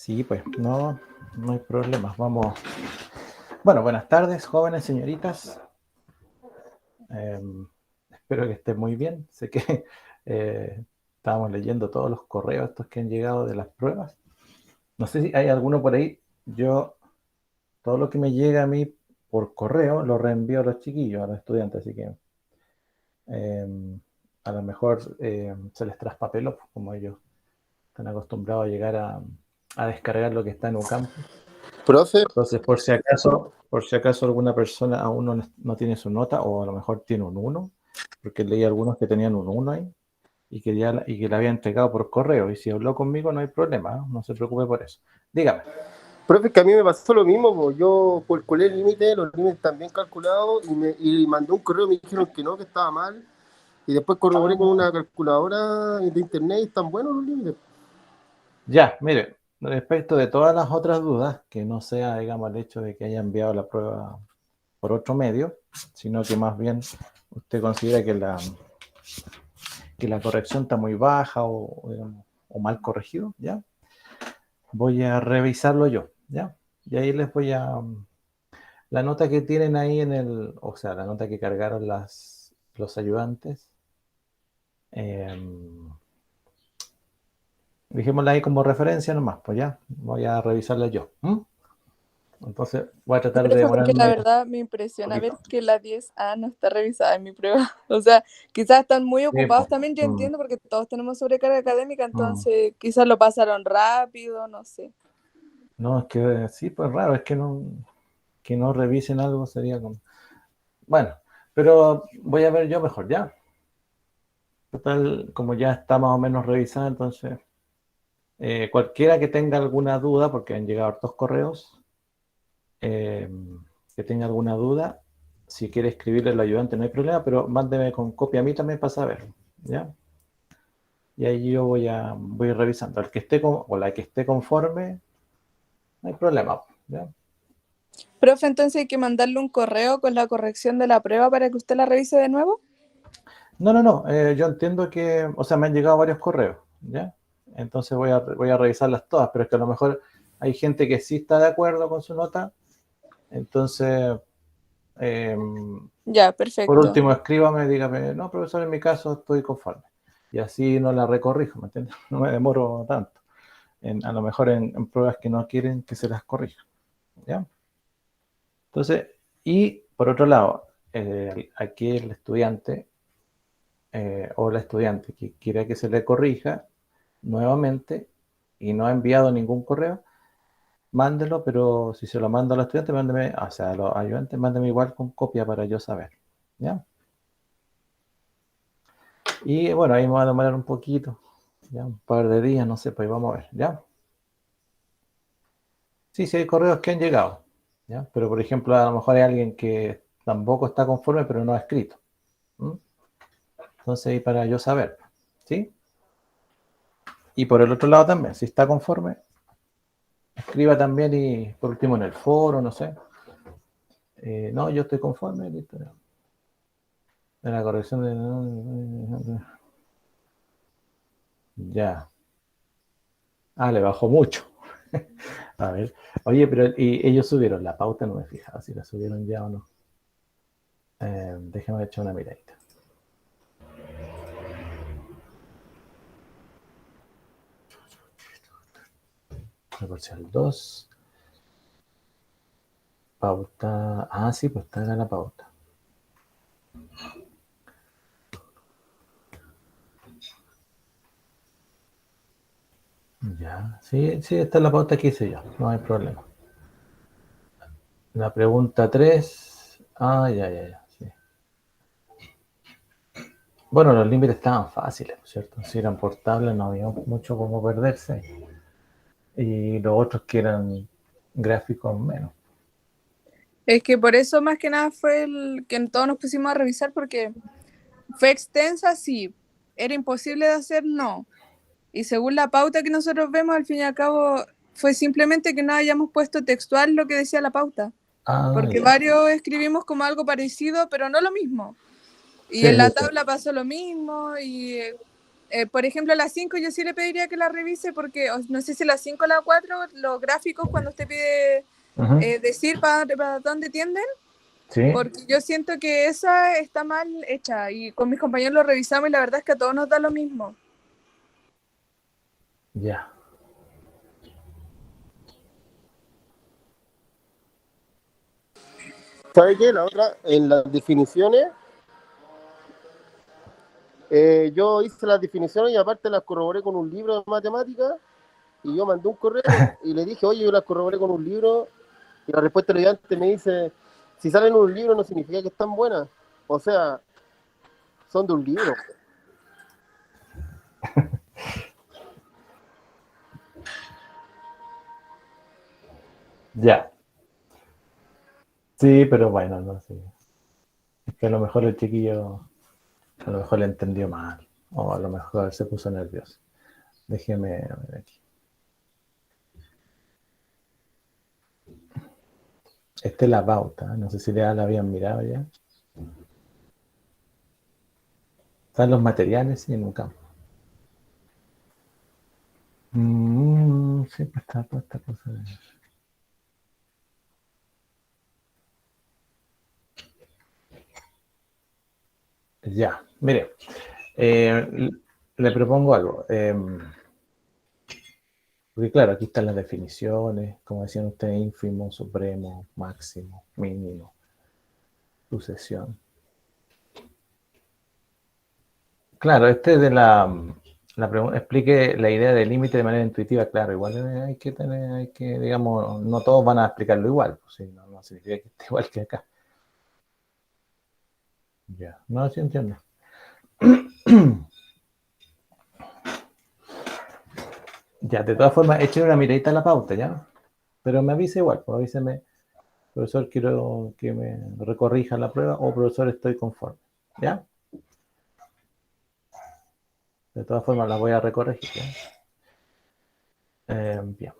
Sí, pues no hay problema. Vamos. Bueno, buenas tardes, jóvenes señoritas. Eh, Espero que estén muy bien. Sé que estábamos leyendo todos los correos estos que han llegado de las pruebas. No sé si hay alguno por ahí. Yo, todo lo que me llega a mí por correo lo reenvío a los chiquillos, a los estudiantes, así que a lo mejor se les traspapeló, pues, como ellos están acostumbrados a llegar a descargar lo que está en UCAM. Profe, Entonces, por si acaso alguna persona aún no tiene su nota, o a lo mejor tiene un 1, porque leí algunos que tenían un 1 ahí, y que la había entregado por correo, y si habló conmigo no hay problema, ¿eh? No se preocupe por eso. Dígame. profe, que a mí me pasó lo mismo, po. Yo calculé el límite, los límites están bien calculados y mandé un correo, me dijeron que no, que estaba mal. Y después corroboré con una calculadora de internet y están buenos los límites. Ya, mire, respecto de todas las otras dudas, que no sea, digamos, el hecho de que haya enviado la prueba por otro medio, sino que más bien usted considera que la corrección está muy baja digamos, o mal corregido, ¿ya? Voy a revisarlo yo, ¿ya? Y ahí les voy a... La nota que tienen ahí o sea, la nota que cargaron los ayudantes, eh, dejémosla ahí como referencia nomás, pues ya, voy a revisarla yo. Entonces voy a tratar de Profe, porque la demorarme un verdad me impresiona ver poquito. que la 10A no está revisada en mi prueba. O sea, quizás están muy Sí, ocupados pues. también, yo entiendo, porque todos tenemos sobrecarga académica, Mm. entonces quizás lo pasaron rápido, no sé. No, es que sí, pues raro, es que no revisen algo sería como... Bueno, pero voy a ver yo mejor, ¿ya? Total, como ya está más o menos revisada, entonces cualquiera que tenga alguna duda, porque han llegado hartos correos, eh, que tenga alguna duda, si quiere escribirle al ayudante no hay problema, pero mándeme con copia a mí también para saber, ¿ya? Y ahí yo voy revisando. El que esté o la que esté conforme, no hay problema, ¿ya? Profe, entonces hay que mandarle un correo con la corrección de la prueba para que usted la revise de nuevo. No, yo entiendo que, o sea, me han llegado varios correos, ¿ya? Entonces voy a revisarlas todas, pero es que a lo mejor hay gente que sí está de acuerdo con su nota, entonces, eh, Ya, por perfecto. último, escríbame, dígame, no, profesor, en mi caso estoy conforme. Y así no la recorrijo, ¿me entiendes? No me demoro tanto. A lo mejor en pruebas que no quieren que se las corrija, ¿ya? Entonces, y por otro lado, aquí el estudiante o la estudiante que quiera que se le corrija nuevamente y no ha enviado ningún correo, mándelo, pero si se lo mando a los estudiantes, mándeme, o sea, a los ayudantes, mándeme igual con copia para yo saber, ¿ya? Y bueno, ahí me va a demorar un poquito, ya, un par de días, no sé, pues vamos a ver, ¿ya? Sí, sí hay correos que han llegado, ¿ya? Pero por ejemplo, a lo mejor hay alguien que tampoco está conforme, pero no ha escrito. ¿Mm? Entonces, ahí para yo saber, ¿sí? Y por el otro lado también, si está conforme, escriba también y por último en el foro, no sé. No, yo estoy conforme, listo. De la corrección de... Ya. Ah, le bajó mucho. A ver. Oye, pero y ellos subieron la pauta, no me he fijado si la subieron ya o no. Déjame echar una miradita. Parcial 2. Pauta. Ah, sí, pues está en la pauta. Ya, sí, sí, está en la pauta que hice yo, no hay problema. La pregunta 3. Ah, ya, sí. Bueno, los límites estaban fáciles, ¿cierto? Si eran portables no había mucho como perderse. Y los otros que eran gráficos menos. Es que por eso más que nada fue el que todos nos pusimos a revisar, porque fue extensa, sí. Era imposible de hacer, no. Y según la pauta que nosotros vemos, al fin y al cabo, fue simplemente que no hayamos puesto textual lo que decía la pauta. Ah, Porque ya. varios escribimos como algo parecido, pero no lo mismo. Y Sí, en la sí. tabla pasó lo mismo, por ejemplo, la 5 yo sí le pediría que la revise porque no sé si la 5 o la 4, los gráficos cuando usted pide decir para dónde tienden, Sí, porque yo siento que esa está mal hecha y con mis compañeros lo revisamos y la verdad es que a todos nos da lo mismo. ya. ¿Sabe qué? La otra, en las definiciones, yo hice las definiciones y aparte las corroboré con un libro de matemáticas y yo mandé un correo y le dije, oye, yo las corroboré con un libro y la respuesta del estudiante me dice, si salen en un libro no significa que están buenas. O sea, son de un libro. Ya. Sí, pero bueno, no sé. Es que a lo mejor el chiquillo, a lo mejor le entendió mal. O a lo mejor se puso nervioso. Déjeme ver aquí. Esta es la pauta. No sé si ya la habían mirado ya. Están los materiales y en un campo. Siempre está toda esta cosa. Ya, mire. Le propongo algo. Porque claro, aquí están las definiciones, como decían ustedes, ínfimo, supremo, máximo, mínimo, sucesión. Claro, este de explique la idea del límite de manera intuitiva, claro, igual hay que, digamos, no todos van a explicarlo igual, pues, sí, no significa que esté igual que acá. Ya, no, sí entiendo. Ya, de todas formas, eche una miradita a la pauta, ¿ya? Pero me avise igual, pues avíseme, profesor, quiero que me recorrija la prueba, o profesor, estoy conforme, ¿ya? De todas formas, la voy a recorregir, ¿ya? Bien.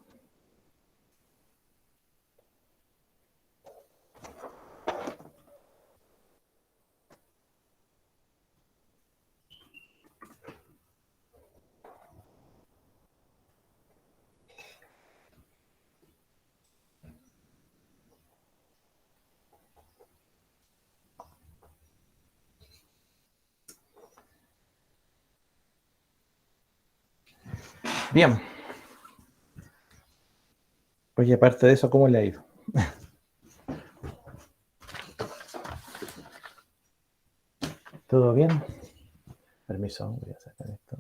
Bien. Oye, aparte de eso, ¿cómo le ha ido? ¿Todo bien? Permiso, voy a sacar esto.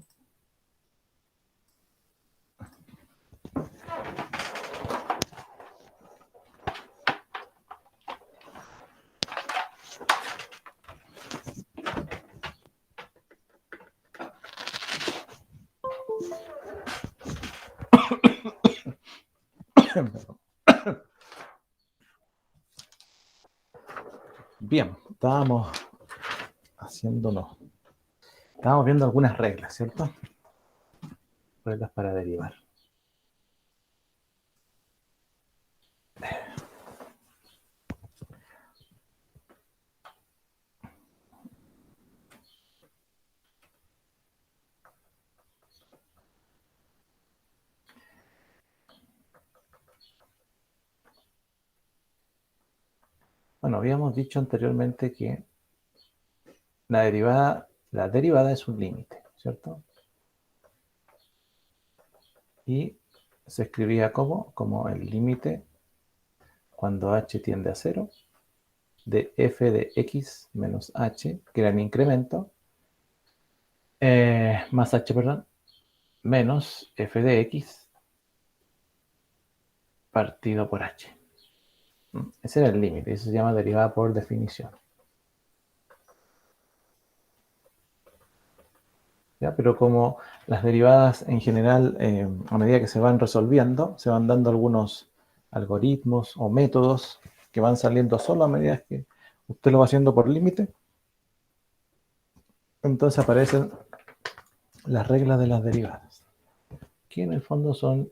Bien, estábamos viendo algunas reglas, ¿cierto? Reglas para derivar. Bueno, habíamos dicho anteriormente que la derivada es un límite, ¿cierto? Y se escribía como el límite cuando h tiende a 0 de f de x menos h, que era el incremento, más h, perdón, menos f de x partido por h. Ese era el límite, eso se llama derivada por definición. ¿Ya? Pero como las derivadas en general, a medida que se van resolviendo, se van dando algunos algoritmos o métodos que van saliendo solo a medida que usted lo va haciendo por límite. Entonces aparecen las reglas de las derivadas, que en el fondo son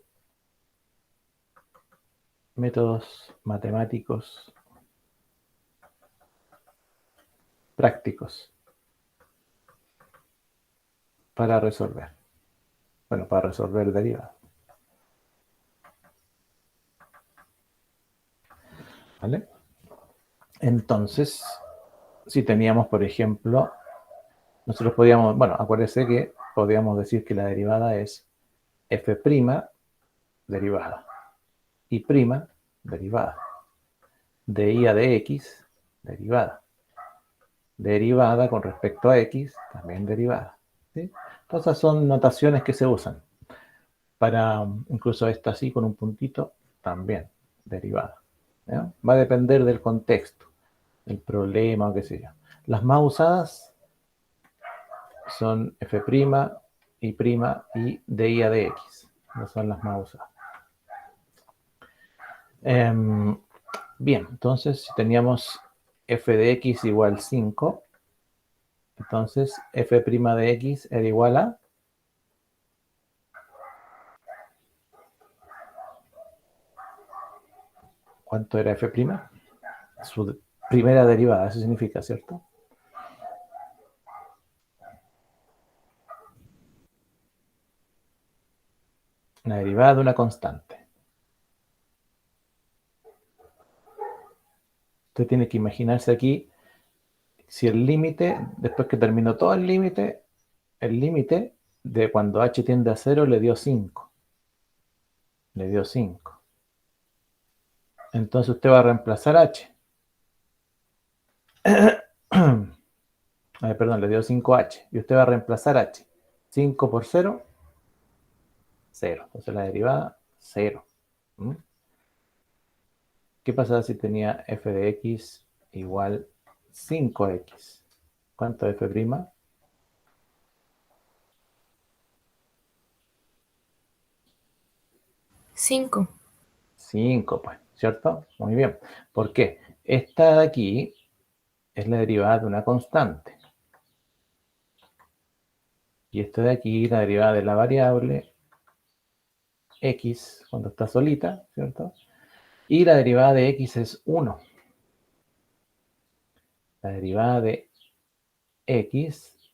métodos matemáticos prácticos para resolver. Bueno, para resolver derivada. ¿Vale? Entonces, si teníamos, por ejemplo, nosotros podíamos, bueno, acuérdense que podíamos decir que la derivada es f' derivada y prima derivada de i a de x derivada. Derivada con respecto a x, también derivada. ¿Sí? Entonces son notaciones que se usan. Para incluso esta así con un puntito, también derivada. ¿Ya? Va a depender del contexto, el problema o qué sé yo. Las más usadas son f' y prima y de i a de x. No son las más usadas. Bien, entonces si teníamos f de x igual 5, entonces f' de x era igual a... ¿Cuánto era f'? Su primera derivada, eso significa, ¿cierto? Una derivada de una constante. Usted tiene que imaginarse aquí si el límite, después que terminó todo el límite de cuando h tiende a 0 le dio 5. Le dio 5. Entonces usted va a reemplazar h. Perdón, le dio 5h. Y usted va a reemplazar h. 5 por 0, 0. Entonces la derivada, 0. ¿Mm? ¿Qué pasaba si tenía f de x igual 5x? ¿Cuánto es f'? 5. 5, pues, ¿cierto? Muy bien. ¿Por qué? Esta de aquí es la derivada de una constante. Y esta de aquí, la derivada de la variable x, cuando está solita, ¿cierto? Y la derivada de x es 1. La derivada de x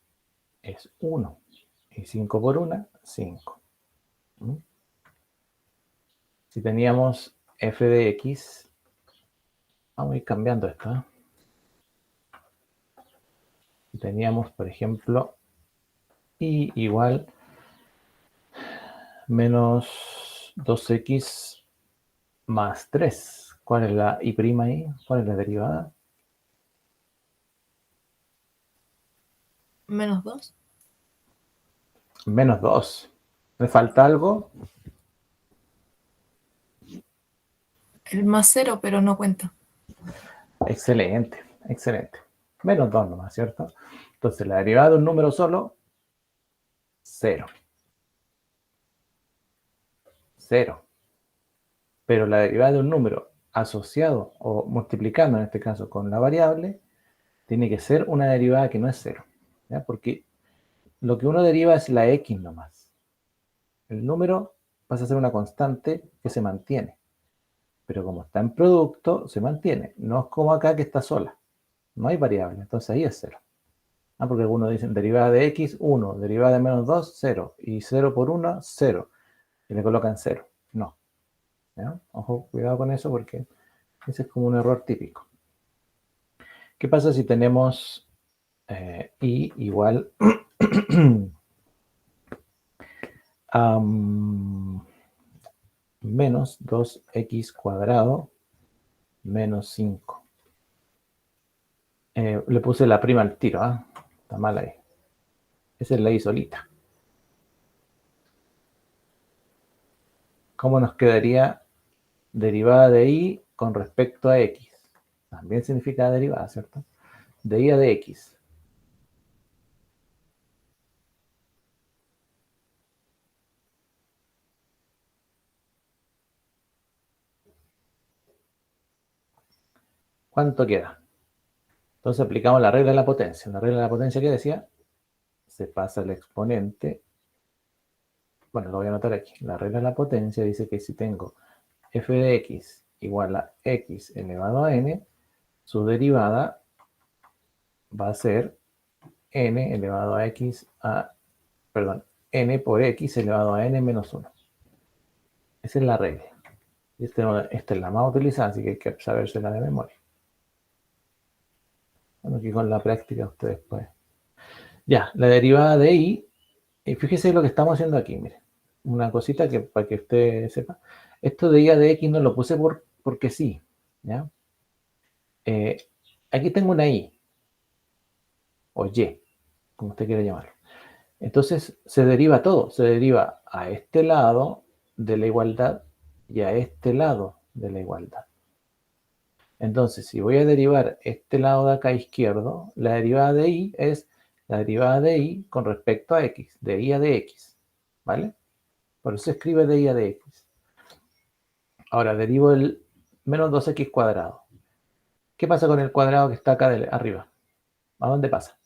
es 1. Y 5 por 1, 5. ¿Mm? Si teníamos f de x, vamos a ir cambiando esto, ¿eh? Si teníamos, por ejemplo, y igual menos 2x más 3. ¿Cuál es la y' ahí? ¿Cuál es la derivada? Menos 2. Menos 2. ¿Me falta algo? El más 0, pero no cuenta. Excelente, excelente. Menos 2 nomás, ¿cierto? Entonces la derivada de un número solo, 0. 0. Pero la derivada de un número asociado o multiplicando en este caso con la variable, tiene que ser una derivada que no es 0. ¿Ya? Porque lo que uno deriva es la x nomás. El número pasa a ser una constante que se mantiene. Pero como está en producto, se mantiene. No es como acá que está sola. No hay variable. Entonces ahí es 0. Porque algunos dicen derivada de x, 1. Derivada de menos 2, 0. Y 0 por 1, 0. Y le colocan 0. No. ¿Ya? Ojo, cuidado con eso porque ese es como un error típico. ¿Qué pasa si tenemos y igual a menos 2x cuadrado menos 5? Le puse la prima al tiro, ¿eh? Está mal ahí. Esa es la i solita. ¿Cómo nos quedaría derivada de i con respecto a x? También significa derivada, ¿cierto? De i a de x. ¿Cuánto queda? Entonces aplicamos la regla de la potencia. La regla de la potencia, ¿qué decía? Se pasa el exponente. Bueno, lo voy a anotar aquí. La regla de la potencia dice que si tengo f de x igual a x elevado a n, su derivada va a ser n elevado a x a perdón, n por x elevado a n menos 1. Esa es la regla. Y esta es la más utilizada, así que hay que sabérsela de memoria. Bueno, aquí con la práctica ustedes pueden. Ya, la derivada de y fíjese lo que estamos haciendo aquí, mire. Una cosita que para que usted sepa. Esto de y a de x no lo puse porque sí, ¿ya? Aquí tengo una y, o y, como usted quiera llamarlo. Entonces se deriva todo, se deriva a este lado de la igualdad y a este lado de la igualdad. Entonces, si voy a derivar este lado de acá izquierdo, la derivada de y es la derivada de y con respecto a x, de y a de x, ¿vale? Por eso se escribe de y a de x. Ahora, derivo el menos 2x cuadrado. ¿Qué pasa con el cuadrado que está acá arriba? ¿A dónde pasa?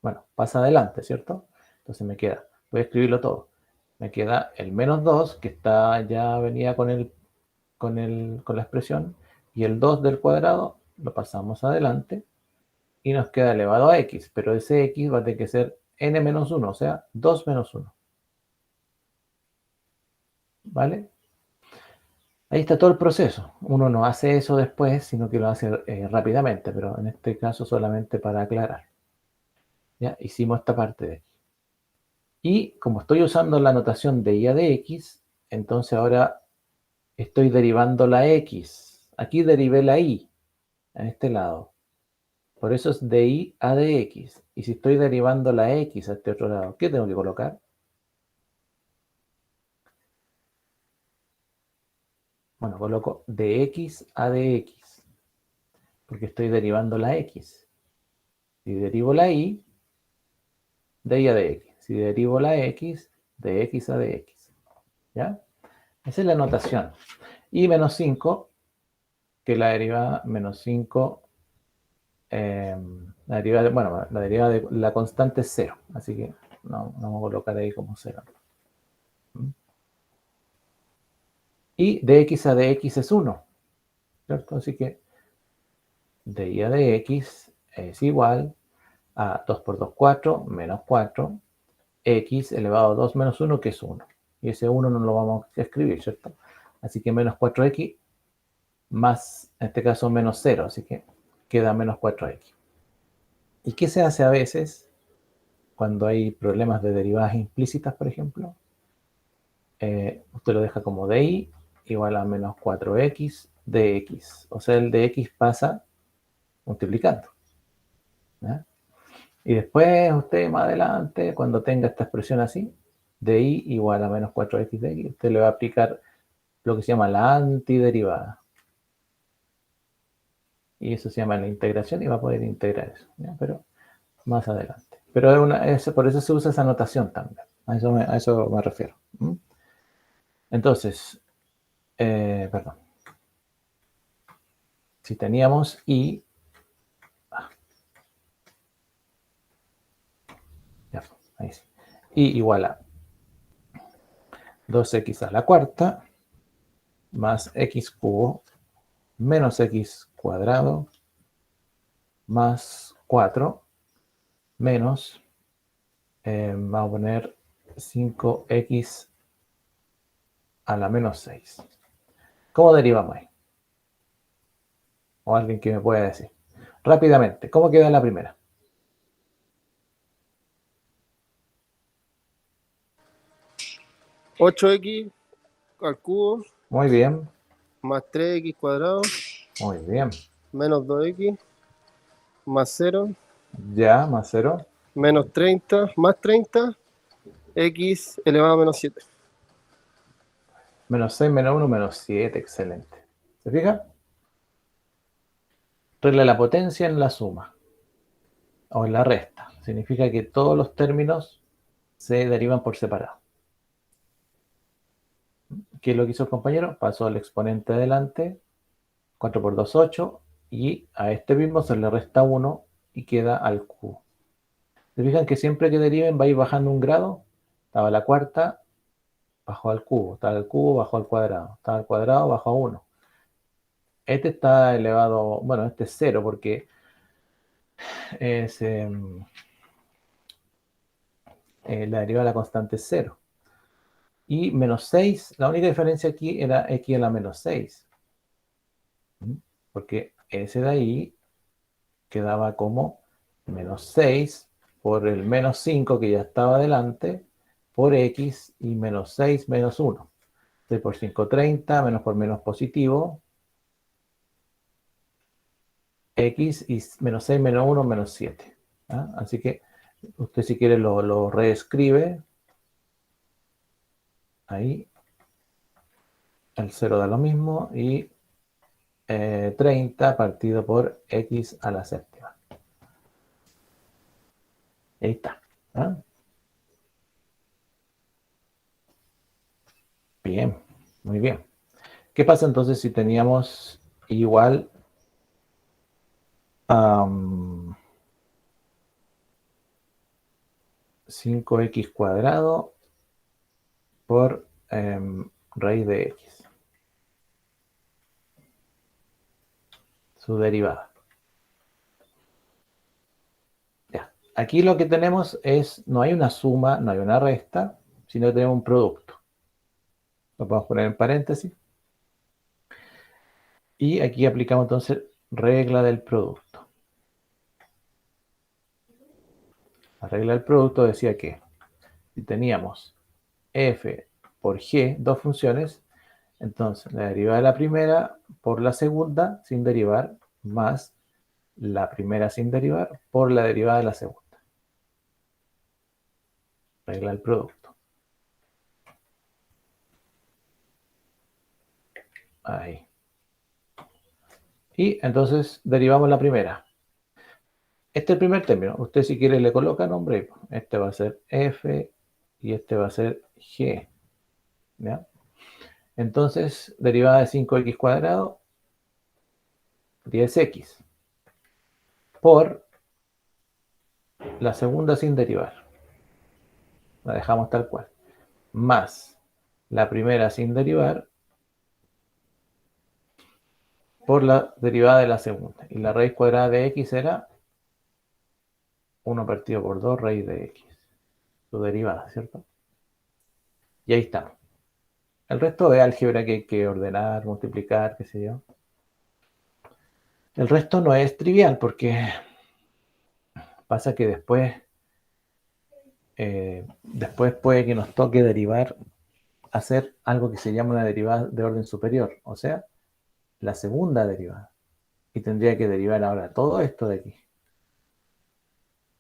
Bueno, pasa adelante, ¿cierto? Entonces me queda, voy a escribirlo todo. Me queda el menos 2, que ya venía con la expresión, y el 2 del cuadrado lo pasamos adelante y nos queda elevado a x, pero ese x va a tener que ser n menos 1, o sea, 2 menos 1. ¿Vale? Ahí está todo el proceso. Uno no hace eso después, sino que lo hace rápidamente, pero en este caso solamente para aclarar. Ya hicimos esta parte de aquí. Y como estoy usando la notación de y a de x, entonces ahora estoy derivando la x. Aquí derivé la y, en este lado. Por eso es de y a de x. Y si estoy derivando la x a este otro lado, ¿qué tengo que colocar? Bueno, coloco de x a de x. Porque estoy derivando la x. Si derivo la y, de y a de x. Si derivo la x, de x a de x. ¿Ya? Esa es la notación. Y menos 5, que la derivada menos 5, la derivada de la constante es 0. Así que no vamos a colocar ahí como 0. Y de x a de x es 1. ¿Cierto? Así que de y a de x es igual a 2 por 2, 4, menos 4, x elevado a 2 menos 1, que es 1. Y ese 1 no lo vamos a escribir, ¿cierto? Así que menos 4x más, en este caso, menos 0. Así que queda menos 4x. ¿Y qué se hace a veces cuando hay problemas de derivadas implícitas, por ejemplo? Usted lo deja como dy igual a menos 4x dx. O sea, el dx pasa multiplicando. ¿Ya? Y después usted más adelante, cuando tenga esta expresión así, dy igual a menos 4x dx, usted le va a aplicar lo que se llama la antiderivada. Y eso se llama la integración y va a poder integrar eso. ¿Ya? Pero más adelante. Pero por eso se usa esa notación también. A eso me refiero. Entonces, perdón. Si teníamos y... ya, ahí sí. Y igual a 2x a la cuarta más x cubo menos x cuadrado más 4 menos, vamos a poner 5x a la menos 6. ¿Cómo derivamos ahí? O alguien que me pueda decir. Rápidamente, ¿cómo queda la primera? 8x al cubo Muy bien, más 3x cuadrado muy bien. menos 2x más 0 Ya, más 0. menos 30 más 30 x elevado a menos 7. Menos 6, menos 1, menos 7. Excelente. ¿Se fija? Regla de la potencia en la suma o en la resta. Significa que todos los términos se derivan por separado. ¿Qué es lo que hizo el compañero? Pasó el exponente adelante, 4 por 2, 8, y a este mismo se le resta 1 y queda al cubo. ¿Se fijan que siempre que deriven va a ir bajando un grado? Estaba la cuarta, bajó al cubo. Estaba al cubo, bajó al cuadrado. Estaba al cuadrado, bajó a 1. Este está elevado, bueno, este es 0 porque es la derivada de la constante es 0. Y menos 6, la única diferencia aquí era x a la menos 6. Porque ese de ahí quedaba como menos 6 por el menos 5 que ya estaba adelante, por x y menos 6 menos 1. 6 por 5, 30, menos por menos positivo, x y menos 6 menos 1 menos 7. ¿Ah? Así que usted si quiere lo reescribe. Ahí el 0 da lo mismo y 30 partido por x a la séptima. Ahí está. ¿Ah? Bien, muy bien. ¿Qué pasa entonces si teníamos igual a 5x cuadrado por raíz de x? Su derivada. Ya. Aquí lo que tenemos es, no hay una suma, no hay una resta, sino que tenemos un producto. Lo podemos poner en paréntesis. Y aquí aplicamos entonces regla del producto. La regla del producto decía que si teníamos f por g, dos funciones, entonces la derivada de la primera por la segunda sin derivar, más la primera sin derivar por la derivada de la segunda. Regla del producto. Ahí. Y entonces derivamos la primera. Este es el primer término. Usted si quiere le coloca nombre. Este va a ser f y este va a ser g. ¿Ya? Entonces, derivada de 5x cuadrado, 10x, por la segunda sin derivar. La dejamos tal cual. Más la primera sin derivar, por la derivada de la segunda. Y la raíz cuadrada de x era 1 partido por 2 raíz de x. Su derivada, ¿cierto? Y ahí está. El resto de álgebra que hay que ordenar, multiplicar, qué sé yo. El resto no es trivial porque pasa que después puede que nos toque derivar, hacer algo que se llama una derivada de orden superior, o sea, la segunda derivada. Y tendría que derivar ahora todo esto de aquí.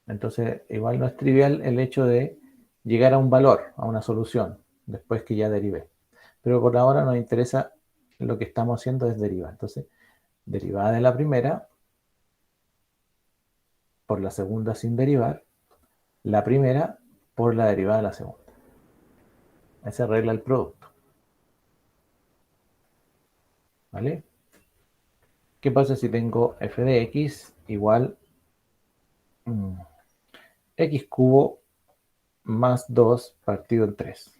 Entonces, igual no es trivial el hecho de llegar a un valor, a una solución, después que ya derivé. Pero por ahora nos interesa, lo que estamos haciendo es derivar. Entonces, derivada de la primera por la segunda sin derivar, la primera por la derivada de la segunda. Esa arregla el producto. ¿Vale? ¿Qué pasa si tengo f de x igual x cubo más 2 partido en 3?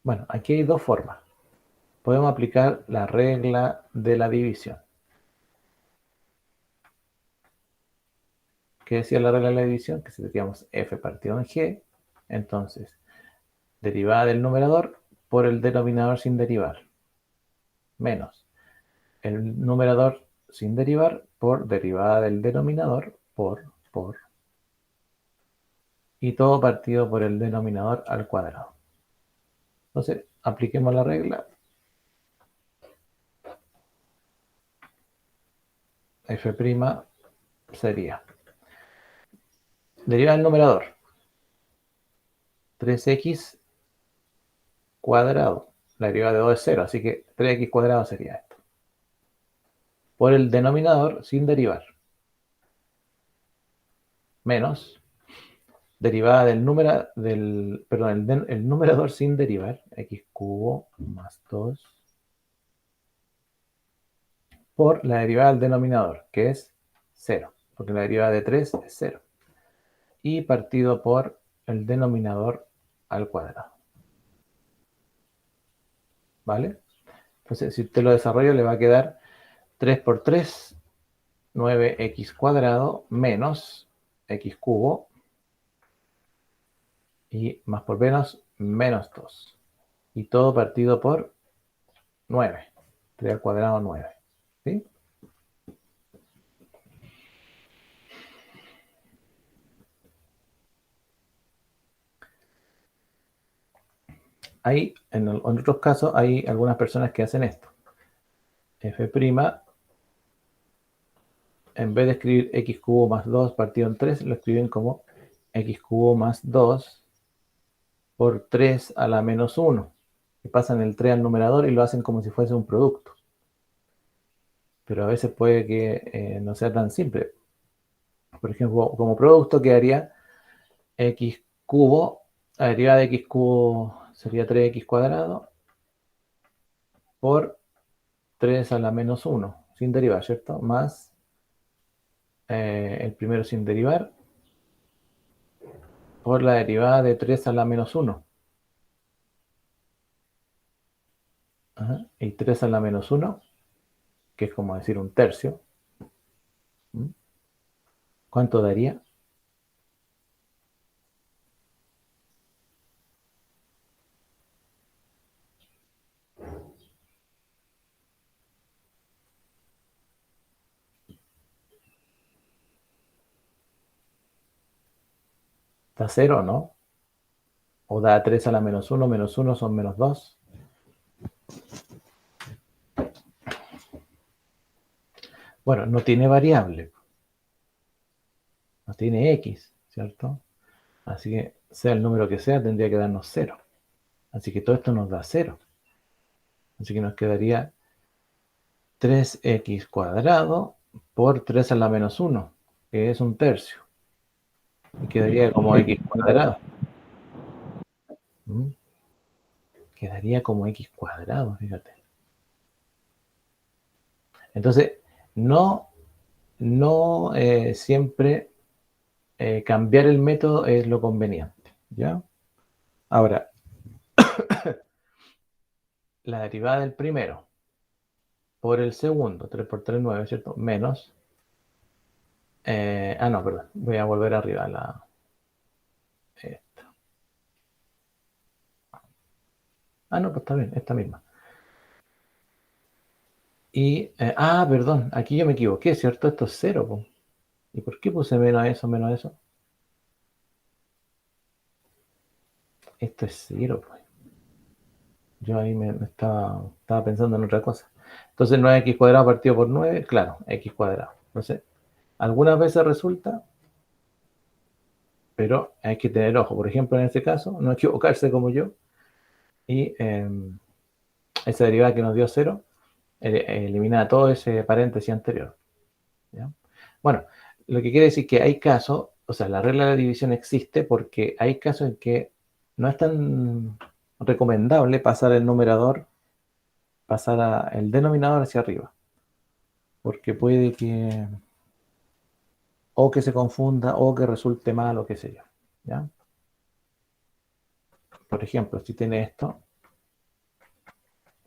Bueno, aquí hay dos formas. Podemos aplicar la regla de la división. ¿Qué decía la regla de la división? Que si teníamos f partido en g, entonces derivada del numerador por el denominador sin derivar, menos el numerador sin derivar por derivada del denominador por, y todo partido por el denominador al cuadrado. Entonces, apliquemos la regla. F' sería derivada del numerador 3x cuadrado. La derivada de 2 es 0, así que 3x cuadrado sería esto. Por el denominador sin derivar. Menos derivada del el numerador sin derivar, x cubo más 2, por la derivada del denominador, que es 0, porque la derivada de 3 es 0. Y partido por el denominador al cuadrado. ¿Vale? Entonces, si usted lo desarrolla, le va a quedar 3 por 3, 9x cuadrado menos x cubo y más por menos 2. Y todo partido por 9. 3 al cuadrado 9. ¿Sí? Hay, en otros casos, hay algunas personas que hacen esto. F', en vez de escribir x cubo más 2 partido en 3, lo escriben como x cubo más 2 por 3 a la menos 1. Y pasan el 3 al numerador y lo hacen como si fuese un producto. Pero a veces puede que no sea tan simple. Por ejemplo, como producto quedaría x cubo, la derivada de x cubo sería 3x cuadrado por 3 a la menos 1, sin derivar, ¿cierto? Más el primero sin derivar por la derivada de 3 a la menos 1. Ajá. Y 3 a la menos 1, que es como decir un tercio. ¿Mm? ¿Cuánto daría? ¿Da 0 o no? ¿O da 3 a la menos 1? Menos 1 son menos 2. Bueno, no tiene variable. No tiene x, ¿cierto? Así que, sea el número que sea, tendría que darnos 0. Así que todo esto nos da 0. Así que nos quedaría 3x cuadrado por 3 a la menos 1, que es un tercio. Y quedaría como x cuadrado. ¿Mm? Quedaría como x cuadrado, fíjate. Entonces, no siempre cambiar el método es lo conveniente, ¿ya? Ahora, la derivada del primero por el segundo, 3 por 3, 9, ¿cierto? Menos, no, perdón, voy a volver arriba a esta. No, pues está bien, esta misma. Y, perdón, aquí yo me equivoqué, ¿cierto? Esto es 0, po. ¿Y por qué puse menos eso, menos eso? Esto es 0, pues. Yo ahí me estaba pensando en otra cosa. Entonces 9x cuadrado partido por 9, claro, x cuadrado. Entonces, algunas veces resulta, pero hay que tener ojo. Por ejemplo, en este caso, no equivocarse como yo. Y esa derivada que nos dio 0, elimina todo ese paréntesis anterior. ¿Ya? Bueno, lo que quiere decir que hay casos, o sea, la regla de la división existe porque hay casos en que no es tan recomendable pasar el numerador, pasar el denominador hacia arriba. Porque puede que o que se confunda o que resulte mal o qué sé yo. ¿Ya? Por ejemplo, si tiene esto,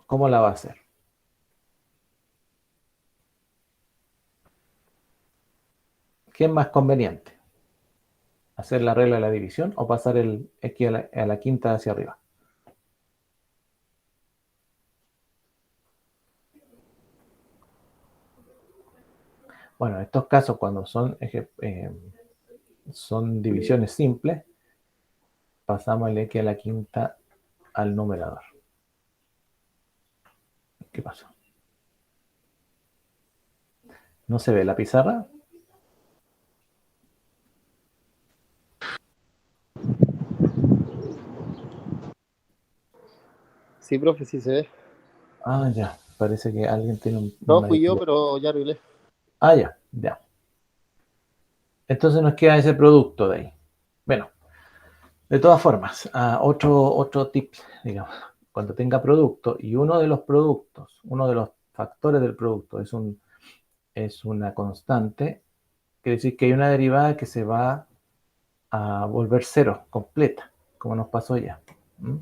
¿cómo la va a hacer? ¿Qué es más conveniente? ¿Hacer la regla de la división o pasar el x a la quinta hacia arriba? Bueno, en estos casos, cuando son divisiones simples, pasamos el x a la quinta al numerador. ¿Qué pasó? ¿No se ve la pizarra? Sí, profe, sí se ve. Ya. Parece que alguien tiene No, una fui yo, dificultad. pero ya arreglé. Ya. Entonces nos queda ese producto de ahí. Bueno, de todas formas, otro tip, digamos, cuando tenga producto y uno de los productos, uno de los factores del producto es una constante, quiere decir que hay una derivada que se va a volver cero, completa, como nos pasó ya. ¿Mm?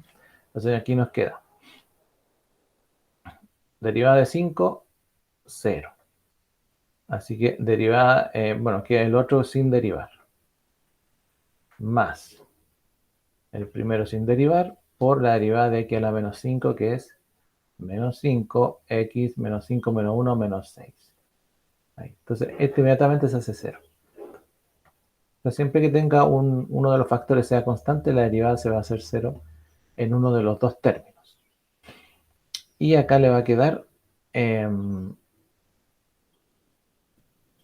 Entonces aquí nos queda derivada de 5, 0. Así que derivada, bueno, queda el otro sin derivar. Más el primero sin derivar por la derivada de x a la menos 5, que es menos 5, x menos 5 menos 1 menos 6. Ahí. Entonces, esto inmediatamente se hace 0. Entonces, siempre que tenga uno de los factores sea constante, la derivada se va a hacer 0 en uno de los dos términos. Y acá le va a quedar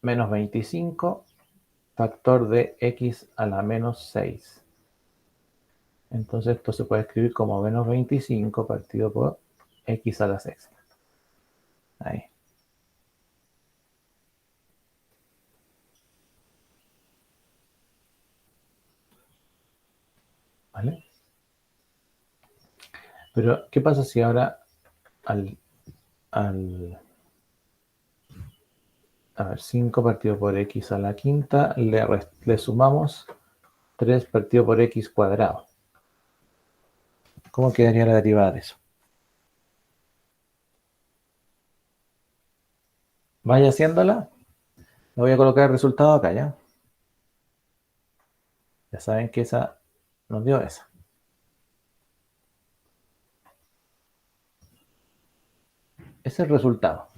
menos 25 factor de x a la menos 6. Entonces esto se puede escribir como menos 25 partido por x a la sexta. Ahí. ¿Vale? Pero, ¿qué pasa si ahora a ver, 5 partido por x a la quinta le sumamos 3 partido por x cuadrado? ¿Cómo quedaría la derivada de eso? Vaya haciéndola. Le voy a colocar el resultado acá, ¿ya? Ya saben que esa nos dio esa. Ese es el resultado.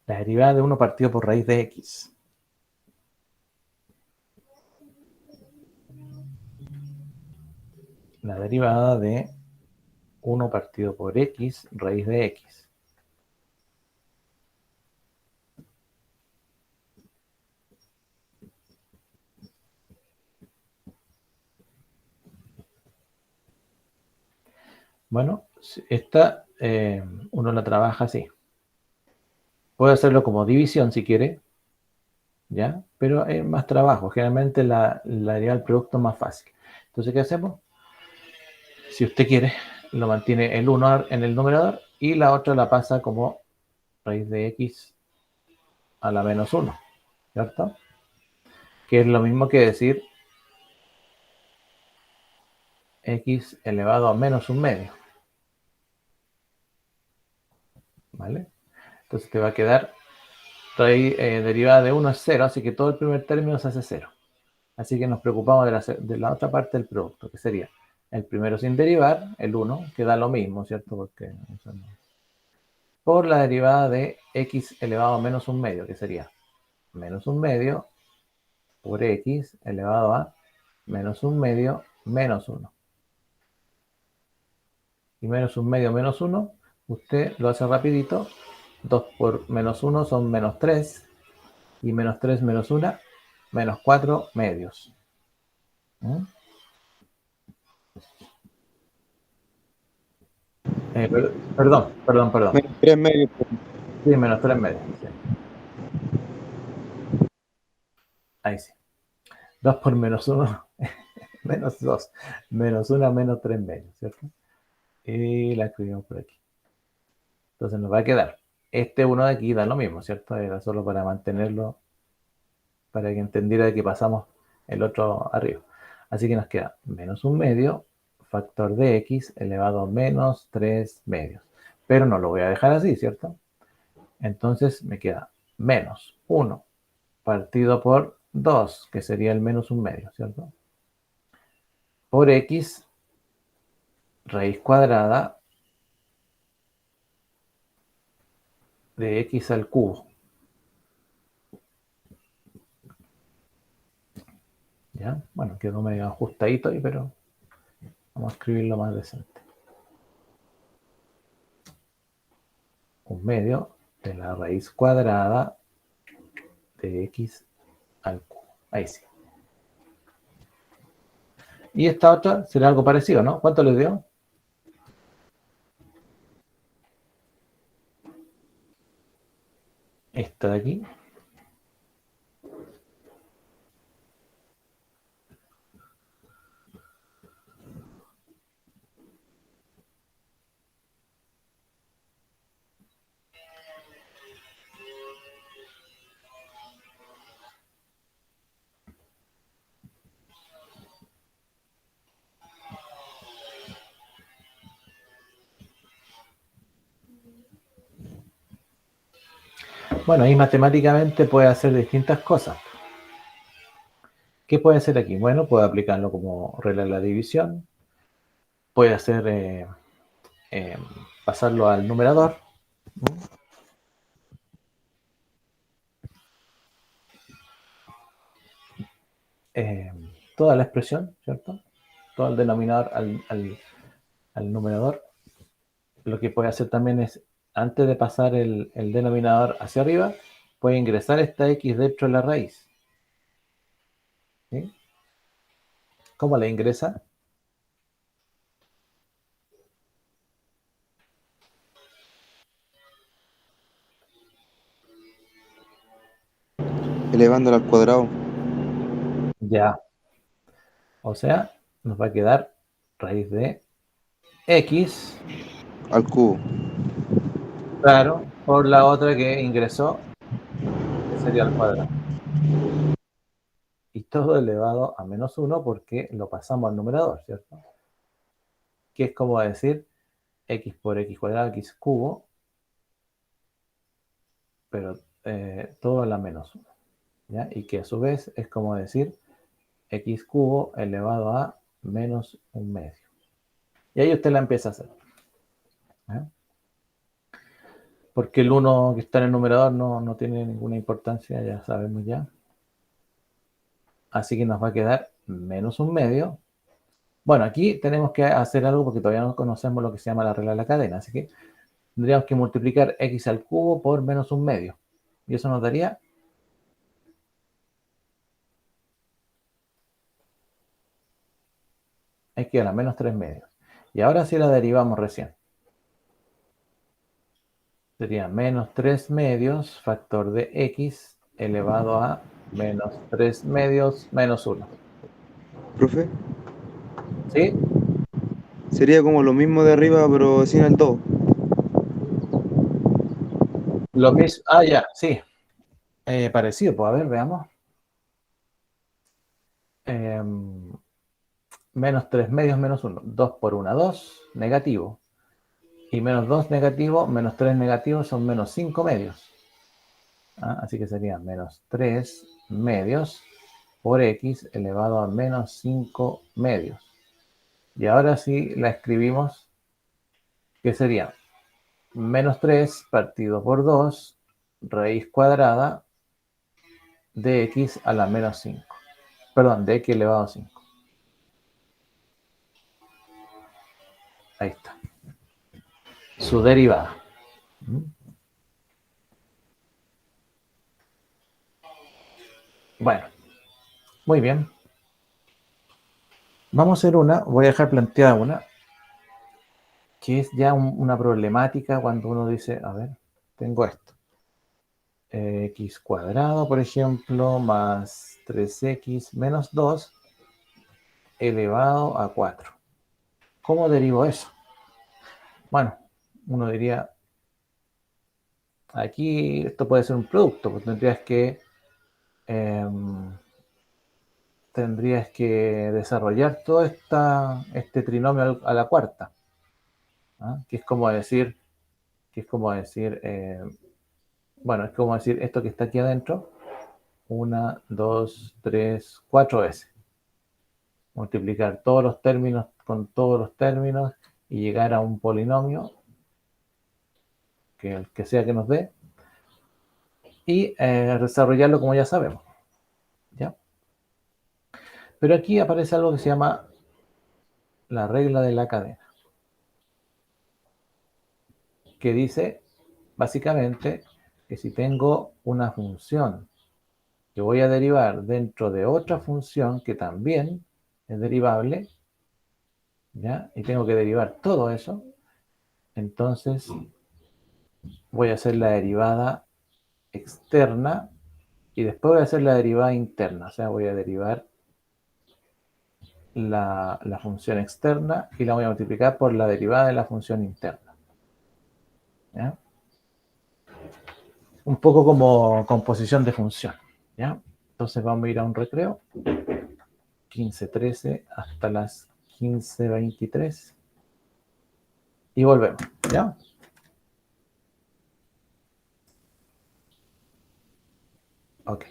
La derivada de 1 partido por raíz de x. La derivada de 1 partido por x raíz de x. Bueno, esta uno la trabaja así. Puede hacerlo como división si quiere, ¿ya? Pero es más trabajo. Generalmente la derivada del producto es más fácil. Entonces, ¿qué hacemos? Si usted quiere, lo mantiene el 1 en el numerador y la otra la pasa como raíz de x a la menos 1, ¿cierto? Que es lo mismo que decir x elevado a menos un medio, ¿vale? Entonces te va a quedar raíz derivada de 1 es 0, así que todo el primer término se hace 0. Así que nos preocupamos de la otra parte del producto, que sería el primero sin derivar, el 1, que da lo mismo, ¿cierto? Porque eso no. Por la derivada de x elevado a menos un medio, que sería menos un medio por x elevado a menos un medio menos 1. Y menos un medio menos 1, usted lo hace rapidito. 2 por menos 1 son menos 3. Y menos 3 menos 1, menos 4 medios. ¿Mm? Perdón. Menos 3 medios. Sí, menos 3 medios. Sí. Ahí sí. 2 por menos 1, menos 2. Menos 1, menos 3 medios, ¿cierto? Y la escribimos por aquí. Entonces nos va a quedar. Este 1 de aquí da lo mismo, ¿cierto? Era solo para mantenerlo, para que entendiera que pasamos el otro arriba. Así que nos queda menos un medio, factor de x elevado a menos 3 medios. Pero no lo voy a dejar así, ¿cierto? Entonces me queda menos 1 partido por 2, que sería el menos un medio, ¿cierto? Por x raíz cuadrada de x al cubo. ¿Ya? Bueno, quedó medio ajustadito ahí, pero vamos a escribirlo más decente. 1/2 de la raíz cuadrada de x al cubo. Ahí sí. Y esta otra será algo parecido, ¿no? ¿Cuánto le dio? Esta de aquí. Bueno, ahí matemáticamente puede hacer distintas cosas. ¿Qué puede hacer aquí? Bueno, puede aplicarlo como regla de la división. Puede hacer pasarlo al numerador. Toda la expresión, ¿cierto? Todo el denominador al numerador. Lo que puede hacer también es, antes de pasar el denominador hacia arriba, puede ingresar esta x dentro de la raíz. ¿Sí? ¿Cómo la ingresa? Elevándola al cuadrado. Ya. O sea, nos va a quedar raíz de x, Al cubo. claro, por la otra que ingresó, que sería al cuadrado. Y todo elevado a menos 1 porque lo pasamos al numerador, ¿cierto? Que es como decir x por x cuadrado, x cubo, pero todo a la menos 1. ¿Ya? Y que a su vez es como decir x cubo elevado a menos 1/2. Y ahí usted la empieza a hacer. ¿Ya? Porque el 1 que está en el numerador no tiene ninguna importancia, ya sabemos ya. Así que nos va a quedar menos 1/2. Bueno, aquí tenemos que hacer algo porque todavía no conocemos lo que se llama la regla de la cadena. Así que tendríamos que multiplicar x al cubo por menos 1/2. Y eso nos daría x a la menos 3/2. Y ahora sí la derivamos recién. Sería menos 3/2 factor de x elevado a menos 3/2 menos 1. Profe, ¿Sí? sería como lo mismo de arriba, pero sin el 2. Lo mismo. Ah, ya, sí. Parecido, pues a ver, veamos. Menos 3/2 menos 1. 2 por 1, 2, negativo. Y menos 2 negativo, menos 3 negativo son menos 5/2. Así que sería menos 3/2 por x elevado a menos 5/2. Y ahora sí la escribimos, que sería menos 3 partido por 2 raíz cuadrada de x a la menos 5. Perdón, de x elevado a 5. Ahí está. Su derivada. Bueno, muy bien. Vamos a hacer una, voy a dejar planteada una, que es ya una problemática cuando uno dice, a ver, tengo esto. X cuadrado, por ejemplo, más 3x menos 2 elevado a 4. ¿Cómo derivo eso? Bueno, uno diría, aquí esto puede ser un producto, pues tendrías que desarrollar todo este trinomio a la cuarta, ¿ah? Que es como decir, bueno, es como decir esto que está aquí adentro, 1, 2, 3, 4 veces. Multiplicar todos los términos con todos los términos y llegar a un polinomio, que el que sea que nos dé, y desarrollarlo como ya sabemos. ¿Ya? Pero aquí aparece algo que se llama la regla de la cadena, que dice básicamente que si tengo una función que voy a derivar dentro de otra función que también es derivable, ¿ya? Y tengo que derivar todo eso, entonces voy a hacer la derivada externa y después voy a hacer la derivada interna, o sea, voy a derivar la función externa y la voy a multiplicar por la derivada de la función interna. ¿Ya? Un poco como composición de función. ¿Ya? Entonces vamos a ir a un recreo. 15:13 hasta las 15:23. Y volvemos. ¿Ya? Ok.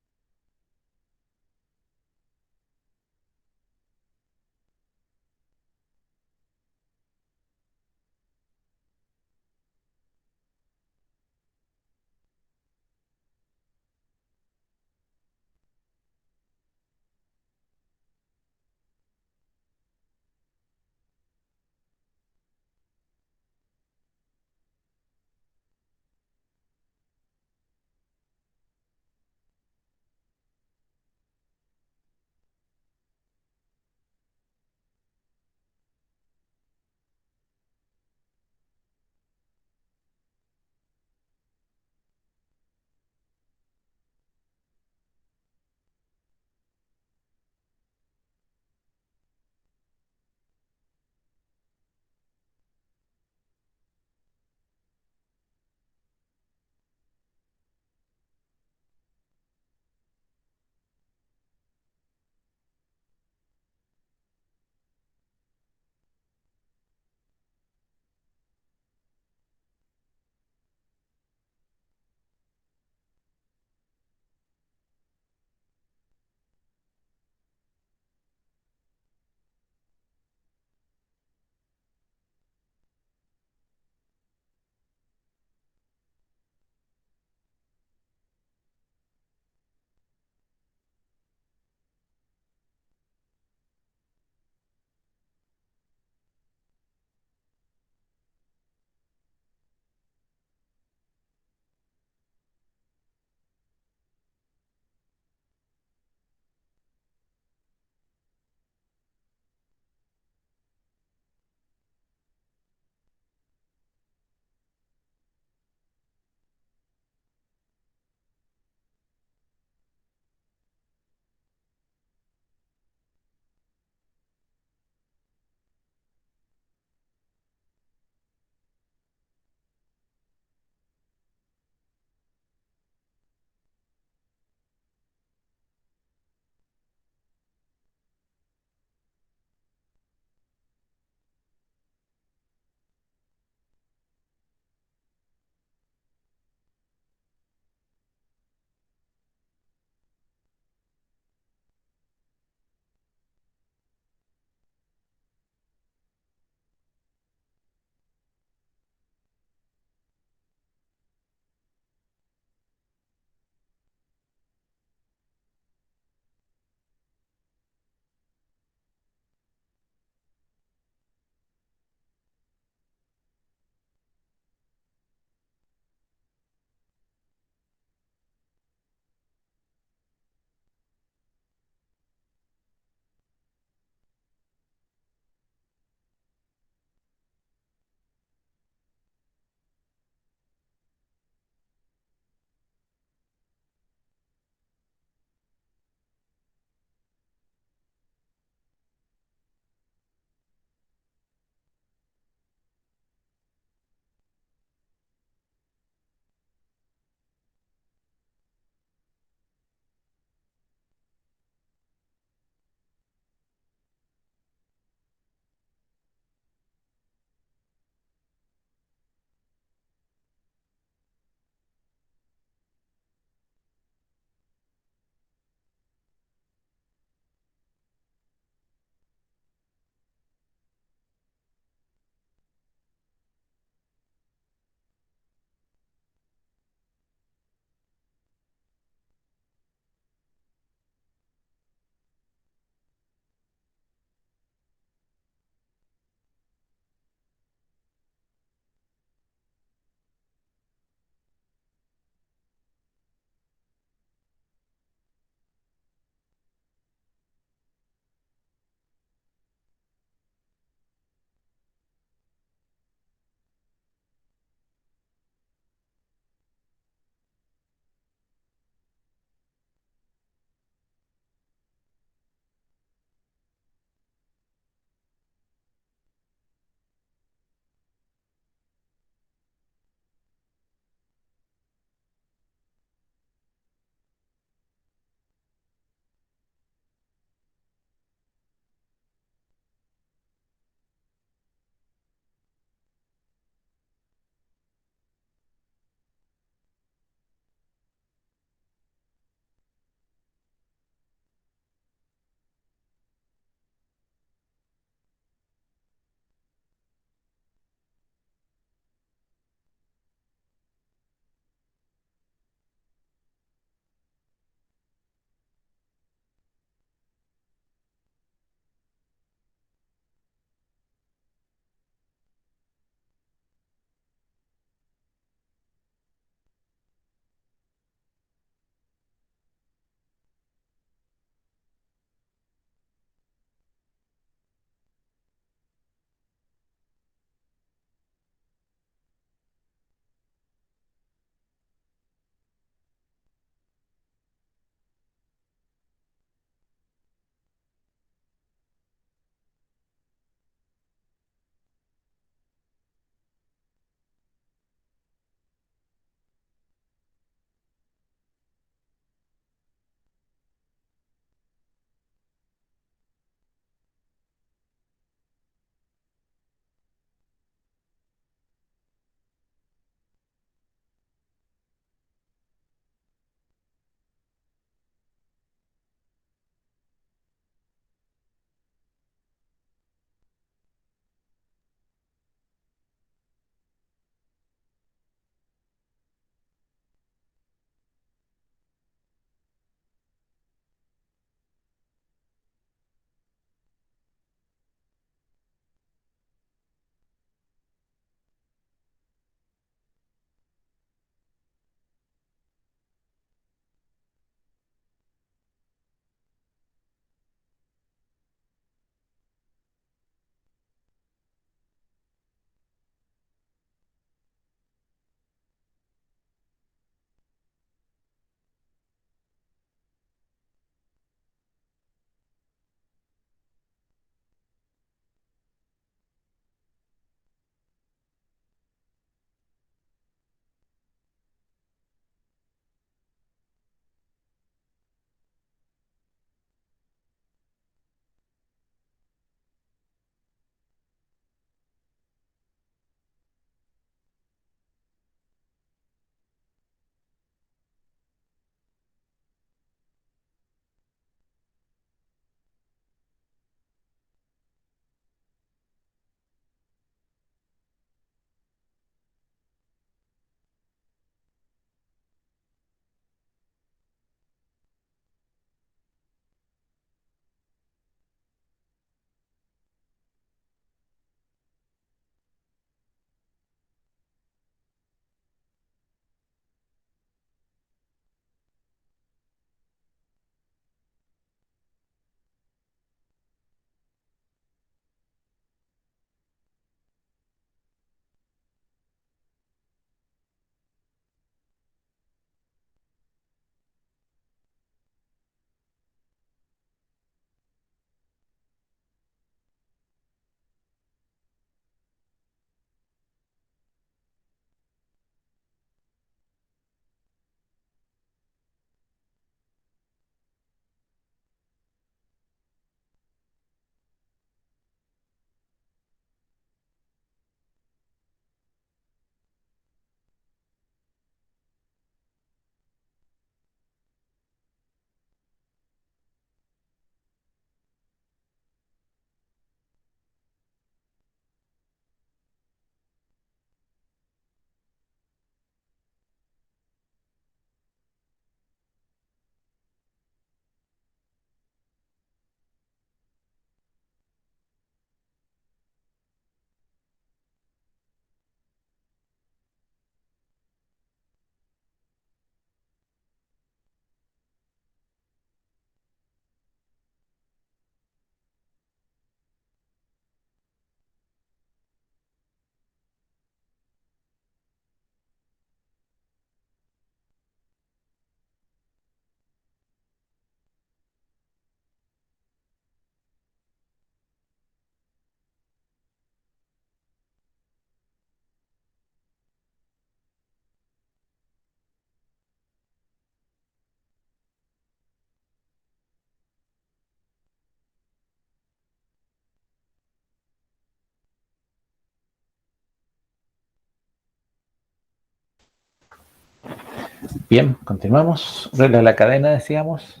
Bien, continuamos. Regla de la cadena, decíamos.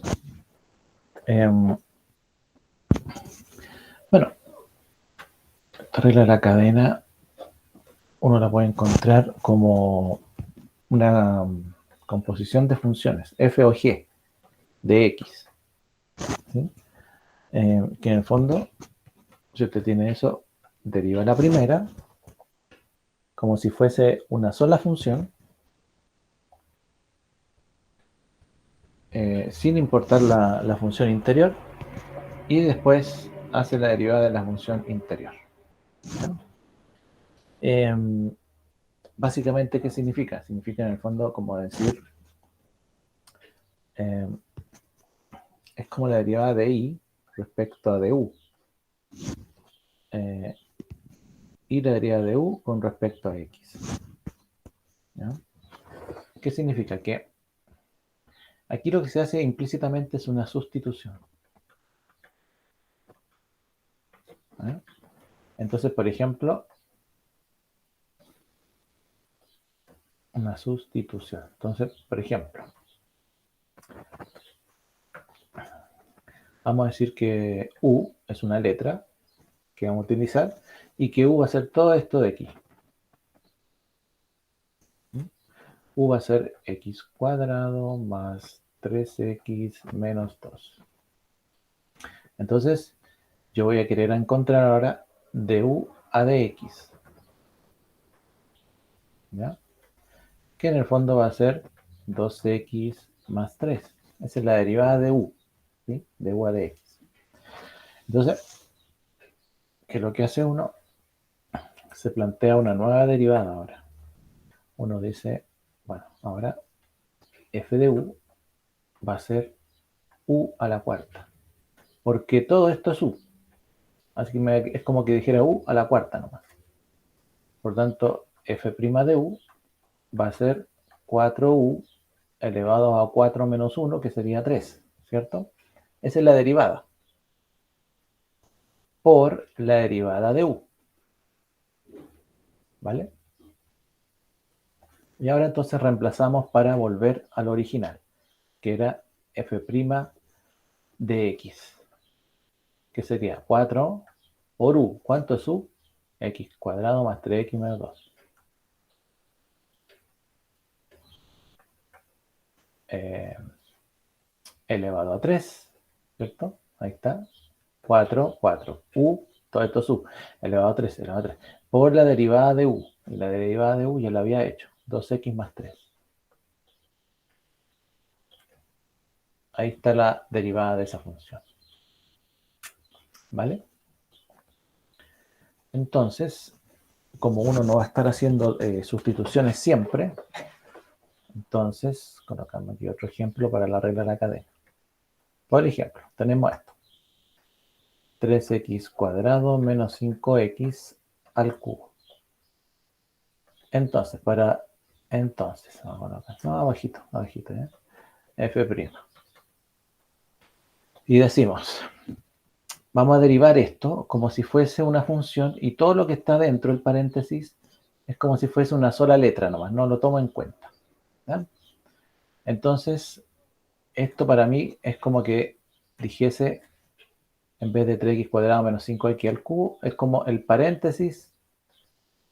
Bueno, esta regla de la cadena uno la puede encontrar como una composición de funciones, f o g, de x. ¿Sí? Que en el fondo, si usted tiene eso, deriva la primera como si fuese una sola función, sin importar la función interior, y después hace la derivada de la función interior. Básicamente, ¿qué significa? Significa en el fondo como decir, es como la derivada de y respecto a de u, y la derivada de u con respecto a x. ¿Ya? ¿Qué significa? Que aquí lo que se hace implícitamente es una sustitución. ¿Eh? Entonces, por ejemplo, una sustitución. Entonces, por ejemplo, vamos a decir que u es una letra que vamos a utilizar y que u va a ser todo esto de aquí. U va a ser x cuadrado más 3x menos 2. Entonces, yo voy a querer encontrar ahora de u a de x. ¿Ya? Que en el fondo va a ser 2x más 3. Esa es la derivada de u, ¿sí? De u a de x. Entonces, ¿qué es lo que hace uno? Se plantea una nueva derivada ahora. Uno dice, bueno, ahora f de u va a ser u a la cuarta. Porque todo esto es u. Así que es como que dijera u a la cuarta nomás. Por tanto, f' de u va a ser 4u elevado a 4 menos 1, que sería 3, ¿cierto? Esa es la derivada. Por la derivada de u. ¿Vale? Y ahora entonces reemplazamos para volver al original, que era f' de x, que sería 4 por u. ¿Cuánto es u? X cuadrado más 3x menos 2. Elevado a 3, ¿cierto? Ahí está. 4, 4. U, todo esto es u. Elevado a 3, elevado a 3. Por la derivada de u. Y la derivada de u ya la había hecho. 2x más 3. Ahí está la derivada de esa función. ¿Vale? Entonces, como uno no va a estar haciendo sustituciones siempre, entonces colocamos aquí otro ejemplo para la regla de la cadena. Por ejemplo, tenemos esto. 3x cuadrado menos 5x al cubo. Entonces, vamos a colocar, no, abajito, ¿eh? F'. Y decimos, vamos a derivar esto como si fuese una función y todo lo que está dentro del paréntesis es como si fuese una sola letra nomás, no lo tomo en cuenta. ¿Ya? Entonces, esto para mí es como que dijese, en vez de 3x cuadrado menos 5x al cubo, es como el paréntesis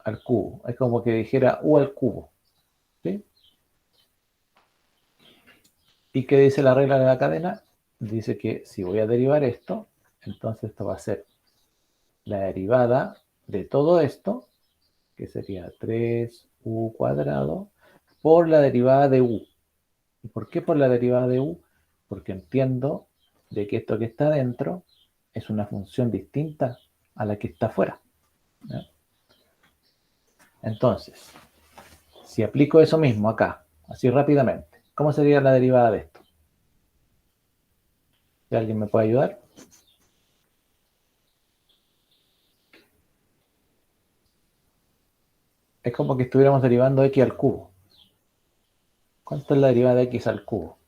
al cubo. Es como que dijera u al cubo. ¿Sí? ¿Y qué dice la regla de la cadena? Dice que si voy a derivar esto, entonces esto va a ser la derivada de todo esto, que sería 3u cuadrado, por la derivada de u. ¿Y por qué por la derivada de u? Porque entiendo de que esto que está dentro es una función distinta a la que está afuera. ¿Ya? Entonces, si aplico eso mismo acá, así rápidamente, ¿cómo sería la derivada de esto? ¿Si alguien me puede ayudar? Es como que estuviéramos derivando x al cubo. ¿Cuánto es la derivada de x al cubo?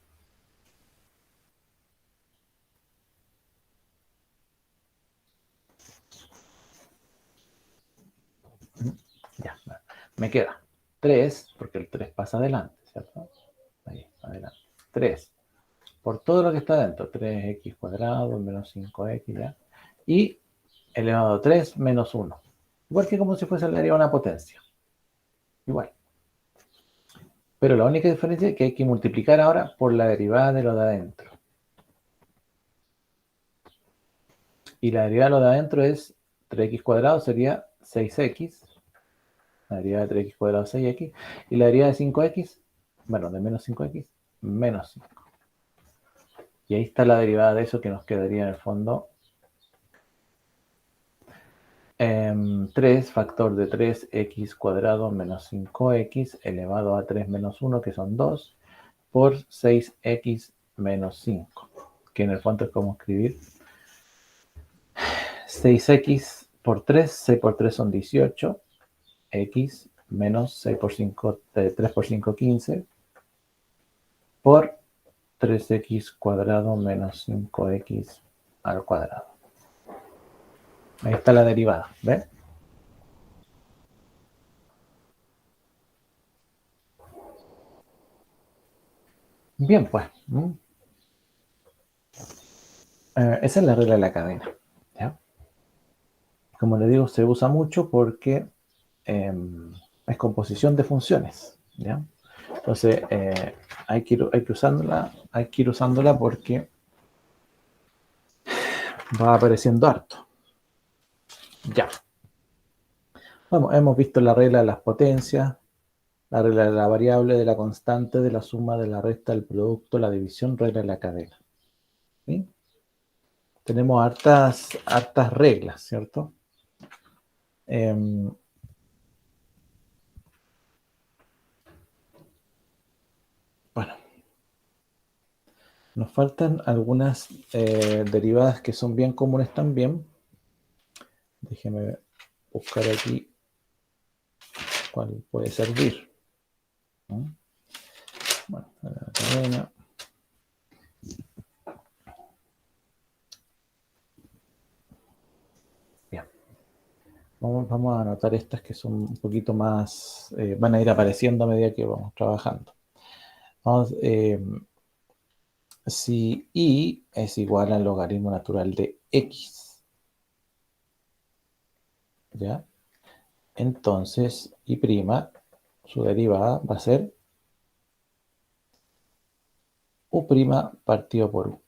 Ya, me queda 3, porque el 3 pasa adelante, ¿cierto? 3 por todo lo que está dentro, 3x cuadrado menos 5x, ¿ya? Y elevado a 3 menos 1. Igual que como si fuese la derivada de una potencia. Igual. Pero la única diferencia es que hay que multiplicar ahora por la derivada de lo de adentro. Y la derivada de lo de adentro es 3x cuadrado sería 6x. La derivada de 3x cuadrado es 6x. Y la derivada de 5x, bueno, de menos 5x, menos 5. Y ahí está la derivada de eso que nos quedaría en el fondo. 3 factor de 3x cuadrado menos 5x elevado a 3 menos 1, que son 2, por 6x menos 5. Que en el fondo es como escribir 6x por 3, 6 por 3 son 18, x menos 6 por 5, 3 por 5, 15, por 3x cuadrado menos 5x al cuadrado. Ahí está la derivada, ¿ves? Bien, pues. Esa es la regla de la cadena, ¿ya? Como le digo, se usa mucho porque es composición de funciones, ¿ya? Entonces, hay que ir usándola porque va apareciendo harto. Ya. Vamos, hemos visto la regla de las potencias, la regla de la variable, de la constante, de la suma, de la resta, del producto, la división, regla de la cadena. ¿Sí? Tenemos hartas reglas, ¿cierto? Bueno, nos faltan algunas derivadas que son bien comunes también. Déjeme buscar aquí cuál puede servir. ¿No? Bueno, la cadena. Bien. Vamos a anotar estas que son un poquito más, van a ir apareciendo a medida que vamos trabajando. Vamos, si y es igual al logaritmo natural de x, ¿ya? Entonces, y', su derivada va a ser u' partido por u.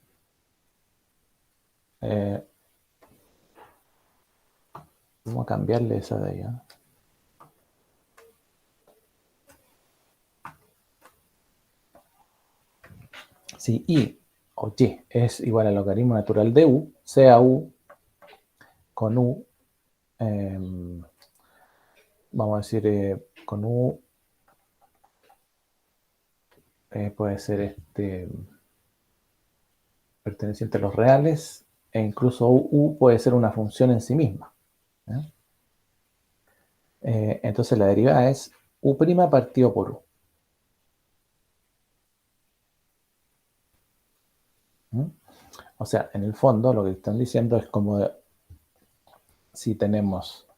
Vamos a cambiarle esa de ahí, ¿eh? Si y o y es igual al logaritmo natural de u, sea u con u, vamos a decir con u, puede ser perteneciente a los reales, e incluso u puede ser una función en sí misma, ¿eh? Entonces la derivada es u' partido por u. O sea, en el fondo lo que están diciendo es como si tenemos,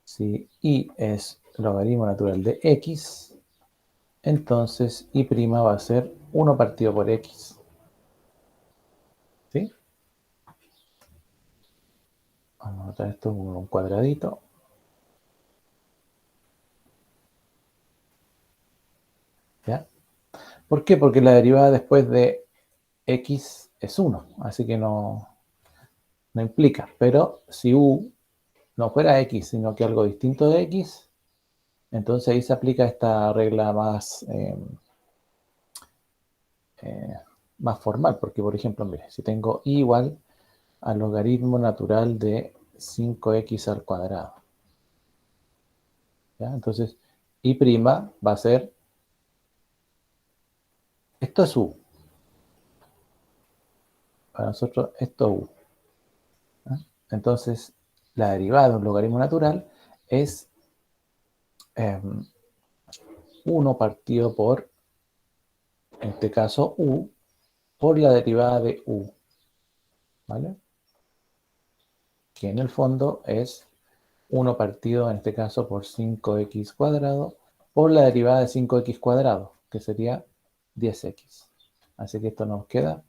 si y es logaritmo natural de x, entonces y' va a ser 1 partido por x. ¿Sí? Vamos a anotar esto como un cuadradito. ¿Ya? ¿Por qué? Porque la derivada después de x es 1, así que no implica. Pero si u no fuera x, sino que algo distinto de x, entonces ahí se aplica esta regla más, más formal, porque por ejemplo, mire, si tengo y igual al logaritmo natural de 5x al cuadrado, ¿ya? Entonces, y' va a ser, esto es u, para nosotros esto es u, ¿ya? Entonces, la derivada de un logaritmo natural es 1 partido por, en este caso, u, por la derivada de u, ¿vale? Que en el fondo es 1 partido, en este caso, por 5x cuadrado, por la derivada de 5x cuadrado, que sería 10x. Así que esto nos queda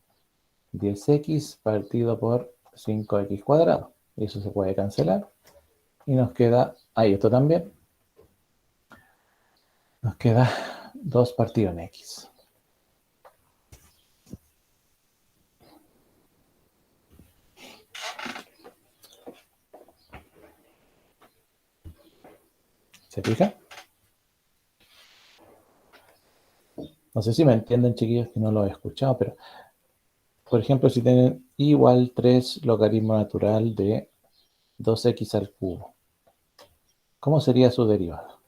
10x partido por 5x cuadrado. Y eso se puede cancelar. Y nos queda, ahí esto también, nos queda 2 partido en x. ¿Se fija? No sé si me entienden, chiquillos, que no lo he escuchado, pero, por ejemplo, si tienen y igual 3 logaritmo natural de 2x al cubo, ¿cómo sería su derivada?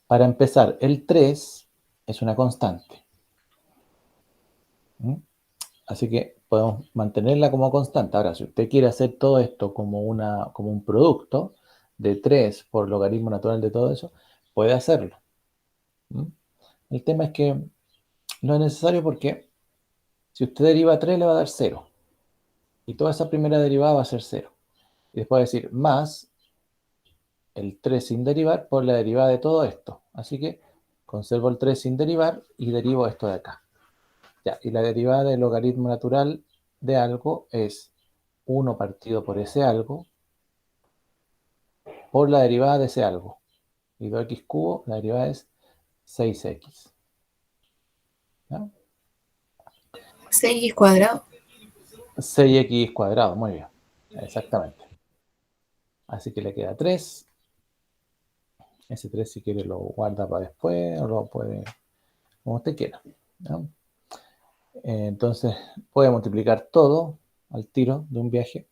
Para empezar, el 3 es una constante. ¿Mm? Así que podemos mantenerla como constante. Ahora, si usted quiere hacer todo esto como un producto de 3 por logaritmo natural de todo eso, puede hacerlo. ¿Mm? El tema es que no es necesario porque si usted deriva 3 le va a dar 0. Y toda esa primera derivada va a ser 0. Y después va a decir más el 3 sin derivar por la derivada de todo esto. Así que conservo el 3 sin derivar y derivo esto de acá. Ya, y la derivada del logaritmo natural de algo es 1 partido por ese algo por la derivada de ese algo. Y 2x cubo, la derivada es 6x. ¿Ya? 6x cuadrado. 6x cuadrado, muy bien. Exactamente. Así que le queda 3. Ese 3 si quiere lo guarda para después o lo puede, como usted quiera. ¿No? Entonces puede multiplicar todo al tiro de un viaje.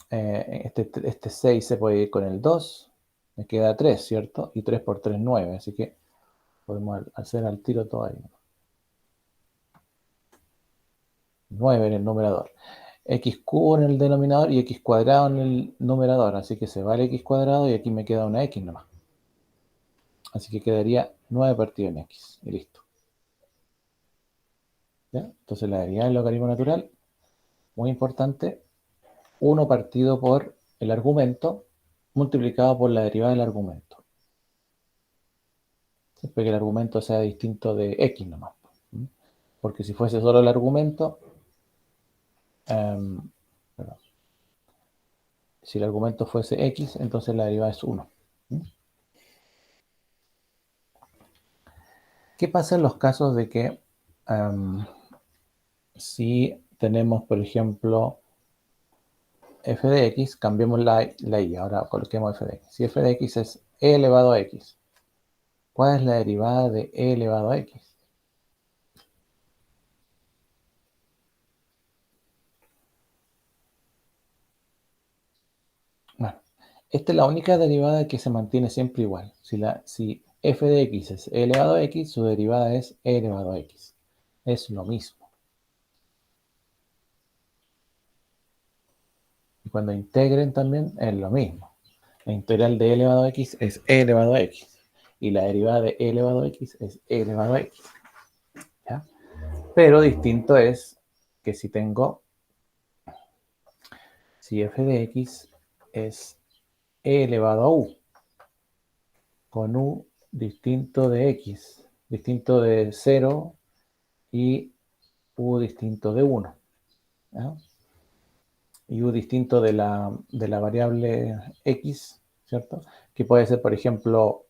Este 6 se puede ir con el 2. Me queda 3, ¿cierto? Y 3 por 3, 9. Así que podemos hacer al tiro todo ahí. 9 en el numerador. X cubo en el denominador y x cuadrado en el numerador. Así que se va el x cuadrado y aquí me queda una x nomás. Así que quedaría 9 partido en x. Y listo. ¿Ya? Entonces la derivada del logaritmo natural, muy importante, 1 partido por el argumento multiplicado por la derivada del argumento. Siempre que el argumento sea distinto de x nomás. Porque si fuese solo el argumento, si el argumento fuese x, entonces la derivada es 1. ¿Qué pasa en los casos de que si tenemos, por ejemplo, f de x, cambiemos la y, ahora coloquemos f de x. Si f de x es e elevado a x, ¿cuál es la derivada de e elevado a x? Bueno, esta es la única derivada que se mantiene siempre igual. Si f de x es e elevado a x, su derivada es e elevado a x. Es lo mismo. Y cuando integren también es lo mismo. La integral de e elevado a x es e elevado a x. Y la derivada de e elevado a x es e elevado a x. ¿Ya? Pero distinto es que si f de x es e elevado a u, con u distinto de x, distinto de 0 y u distinto de 1. ¿Ya? Y u distinto de la variable x, ¿cierto? Que puede ser, por ejemplo,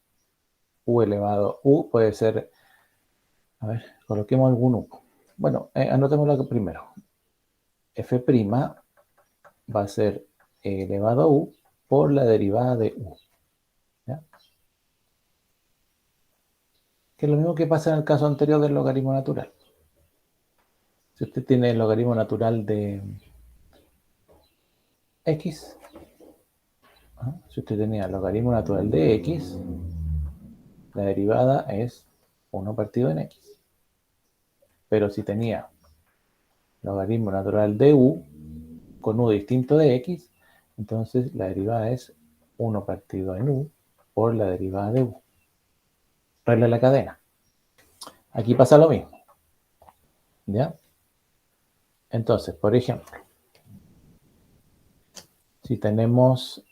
u elevado, u puede ser, a ver, coloquemos algún u. Bueno, anotémoslo primero. F' va a ser e elevado a u por la derivada de u. ¿Ya? Que es lo mismo que pasa en el caso anterior del logaritmo natural. Si usted tiene el logaritmo natural de x, si usted tenía el logaritmo natural de x, la derivada es 1 partido en x. Pero si tenía logaritmo natural de u con u distinto de x, entonces la derivada es 1 partido en u por la derivada de u. Regla de la cadena. Aquí pasa lo mismo. ¿Ya? Entonces, por ejemplo, si tenemos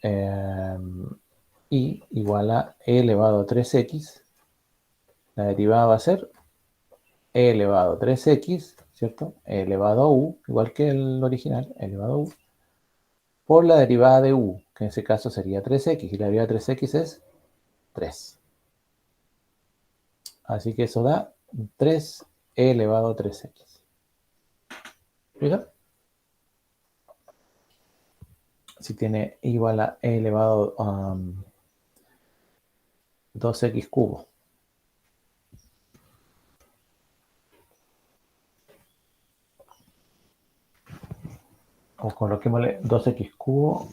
y igual a e elevado a 3x, La derivada va a ser e elevado a 3x, ¿cierto? E elevado a u, igual que el original, e elevado a u, por la derivada de u, que en ese caso sería 3x, y la derivada de 3x es 3. Así que eso da 3e elevado a 3x. ¿Fija? Si tiene igual a e elevado a 2x cubo. O coloquémosle 2x cubo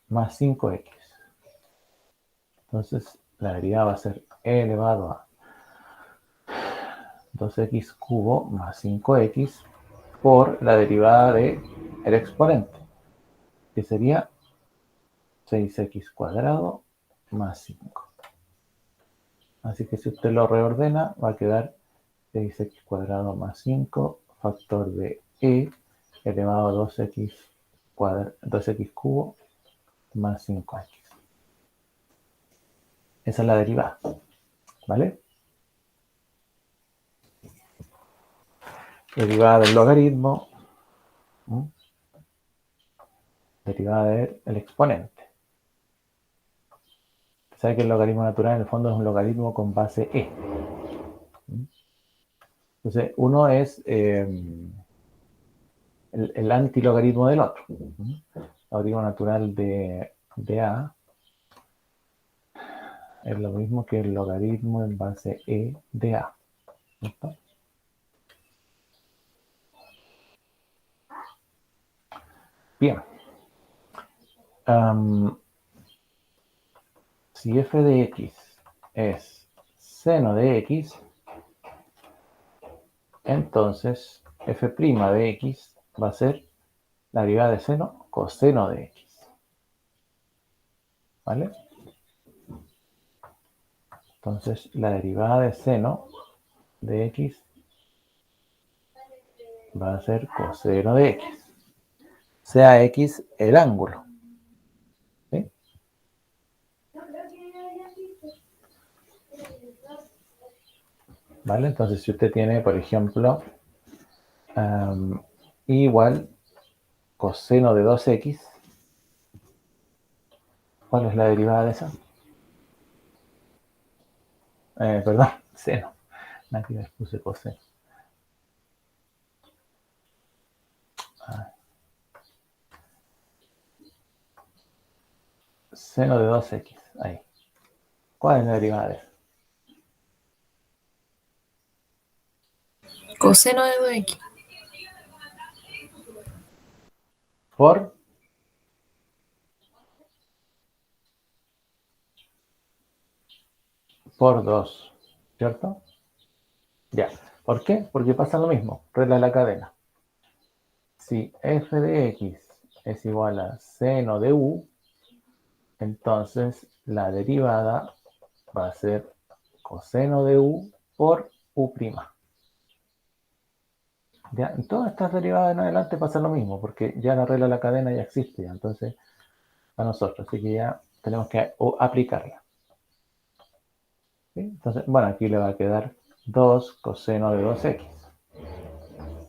más 5x. Entonces la derivada va a ser e elevado a 2x cubo más 5x por la derivada del exponente, que sería 6x cuadrado más 5. Así que si usted lo reordena, va a quedar 6x cuadrado más 5, factor de e elevado a 2x cubo más 5x. Esa es la derivada, ¿vale? Derivada del logaritmo, derivada del exponente. Sabe que el logaritmo natural en el fondo es un logaritmo con base e. Entonces, uno es el antilogaritmo del otro. El logaritmo natural de a es lo mismo que el logaritmo en base e de a. ¿Listo? Bien. Si f de x es seno de x, entonces f' de x va a ser la derivada de seno coseno de x. ¿Vale? Entonces la derivada de seno de x va a ser coseno de x. Sea x el ángulo. ¿Sí? ¿Vale? Entonces si usted tiene, por ejemplo, igual coseno de 2x, ¿cuál es la derivada de esa? Perdón, seno. Aquí les puse coseno. Seno de 2x, ahí. ¿Cuál es la derivada de eso? Coseno de 2x. Por 2, ¿cierto? Ya. ¿Por qué? Porque pasa lo mismo, regla de la cadena. Si f de x es igual a seno de u, entonces la derivada va a ser coseno de u por u'. Ya, en todas estas derivadas en adelante pasa lo mismo, porque ya la regla de la cadena ya existe, entonces a nosotros, así que ya tenemos que aplicarla. ¿Sí? Entonces, bueno, aquí le va a quedar 2 coseno de 2x.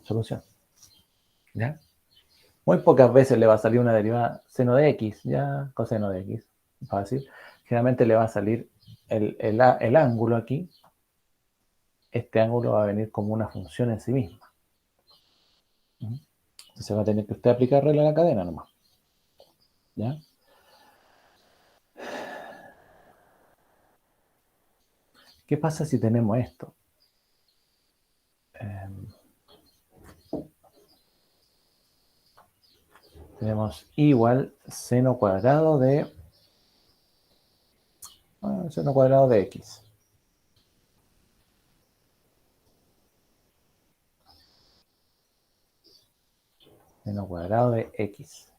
Solución. ¿Ya? Muy pocas veces le va a salir una derivada seno de x, ya coseno de x. Fácil. Generalmente le va a salir el ángulo aquí. Este ángulo va a venir como una función en sí misma. Entonces va a tener que usted aplicar regla de la cadena nomás. ¿Ya? ¿Qué pasa si tenemos esto? Tenemos igual seno cuadrado de x. Seno cuadrado de x.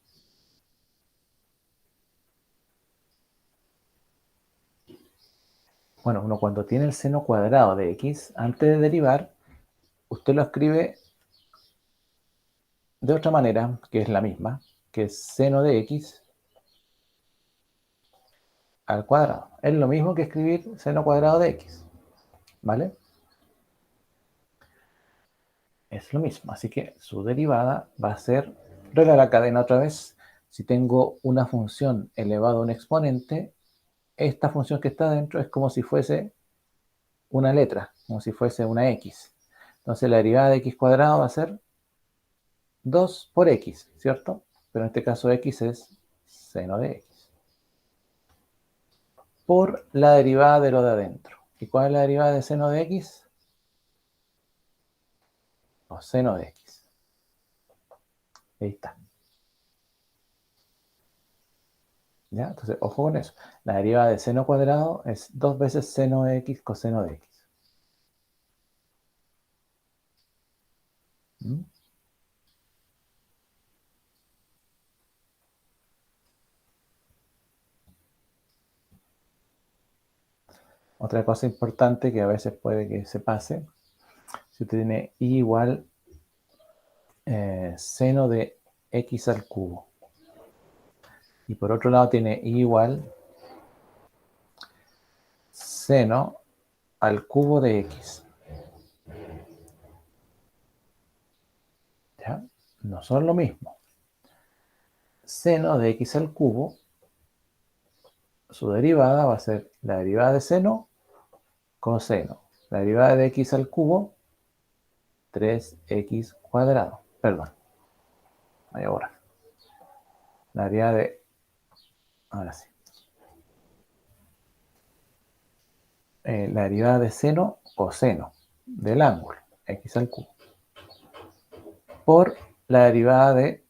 Bueno, uno cuando tiene el seno cuadrado de x, antes de derivar, usted lo escribe de otra manera, que es la misma, que es seno de x al cuadrado. Es lo mismo que escribir seno cuadrado de x, ¿vale? Es lo mismo, así que su derivada va a ser, regla la cadena otra vez. Si tengo una función elevada a un exponente, esta función que está dentro es como si fuese una letra, como si fuese una x. Entonces la derivada de x cuadrado va a ser 2 por x, ¿cierto? Pero en este caso x es seno de x. Por la derivada de lo de adentro. ¿Y cuál es la derivada de seno de x? Coseno de x. Ahí está. ¿Ya? Entonces, ojo con eso. La derivada de seno cuadrado es 2 veces seno de x coseno de x. ¿Mm? Otra cosa importante que a veces puede que se pase, si usted tiene y igual seno de x al cubo. Y por otro lado tiene y igual seno al cubo de x. ¿Ya? No son lo mismo. Seno de x al cubo, su derivada va a ser la derivada de seno coseno. La derivada de x al cubo, 3x cuadrado. Perdón. Ahí ahora. La derivada de... Ahora sí. La derivada de seno coseno del ángulo, x al cubo. Por la derivada de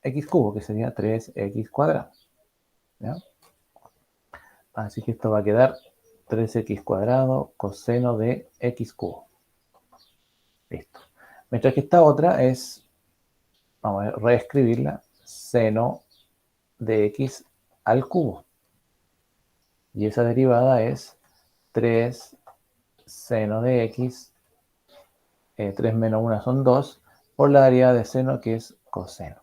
x cubo, que sería 3x cuadrado. ¿Ya? Así que esto va a quedar 3x cuadrado coseno de x cubo. Listo. Mientras que esta otra es, vamos a reescribirla, seno de x al cubo. Y esa derivada es 3 seno de x, 3 menos 1 son 2, por la derivada de seno que es coseno.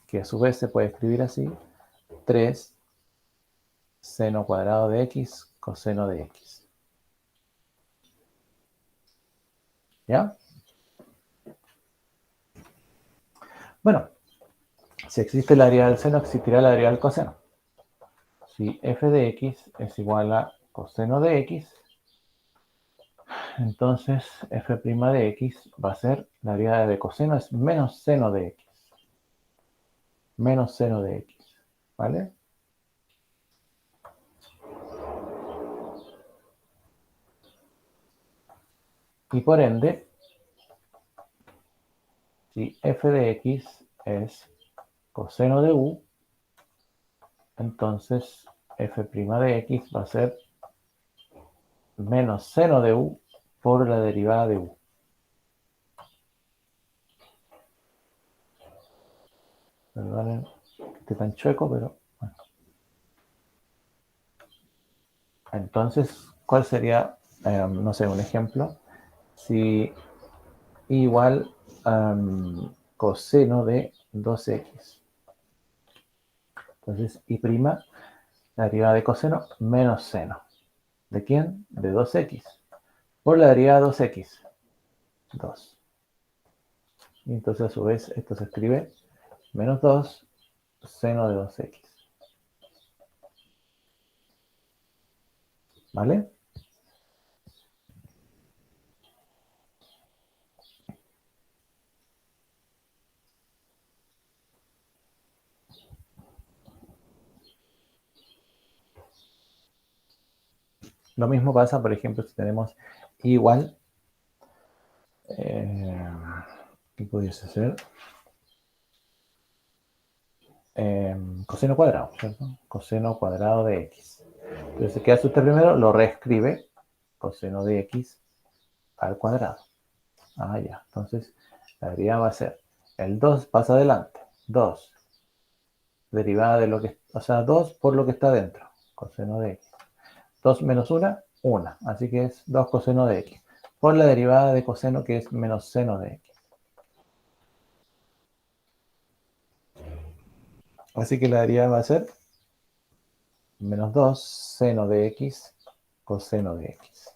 Que a su vez se puede escribir así, 3 seno cuadrado de x coseno de x. ¿Ya? Bueno, si existe la derivada del seno, existirá la derivada del coseno. Si f de x es igual a coseno de x, entonces f' de x va a ser, la derivada de coseno es menos seno de x. Menos seno de x. ¿Vale? Y por ende, si f de x es coseno de u, entonces f' de x va a ser menos seno de u por la derivada de u. Perdonen que esté tan chueco, pero bueno. Entonces, ¿cuál sería, no sé, un ejemplo? Si igual coseno de 2x. Entonces, y prima, la derivada de coseno menos seno. ¿De quién? De 2x. Por la derivada de 2x. 2. Y entonces a su vez esto se escribe menos 2 seno de 2x. ¿Vale? Lo mismo pasa, por ejemplo, si tenemos igual, ¿qué pudiese ser? Coseno cuadrado, ¿cierto? Coseno cuadrado de x. Entonces, ¿qué hace usted primero? Lo reescribe, coseno de x al cuadrado. Ah, ya. Entonces, la derivada va a ser, el 2 pasa adelante, 2, derivada de lo que, o sea, 2 por lo que está dentro, coseno de x. 2 menos 1, 1. Así que es 2 coseno de x. Por la derivada de coseno que es menos seno de x. Así que la derivada va a ser menos 2 seno de x coseno de x.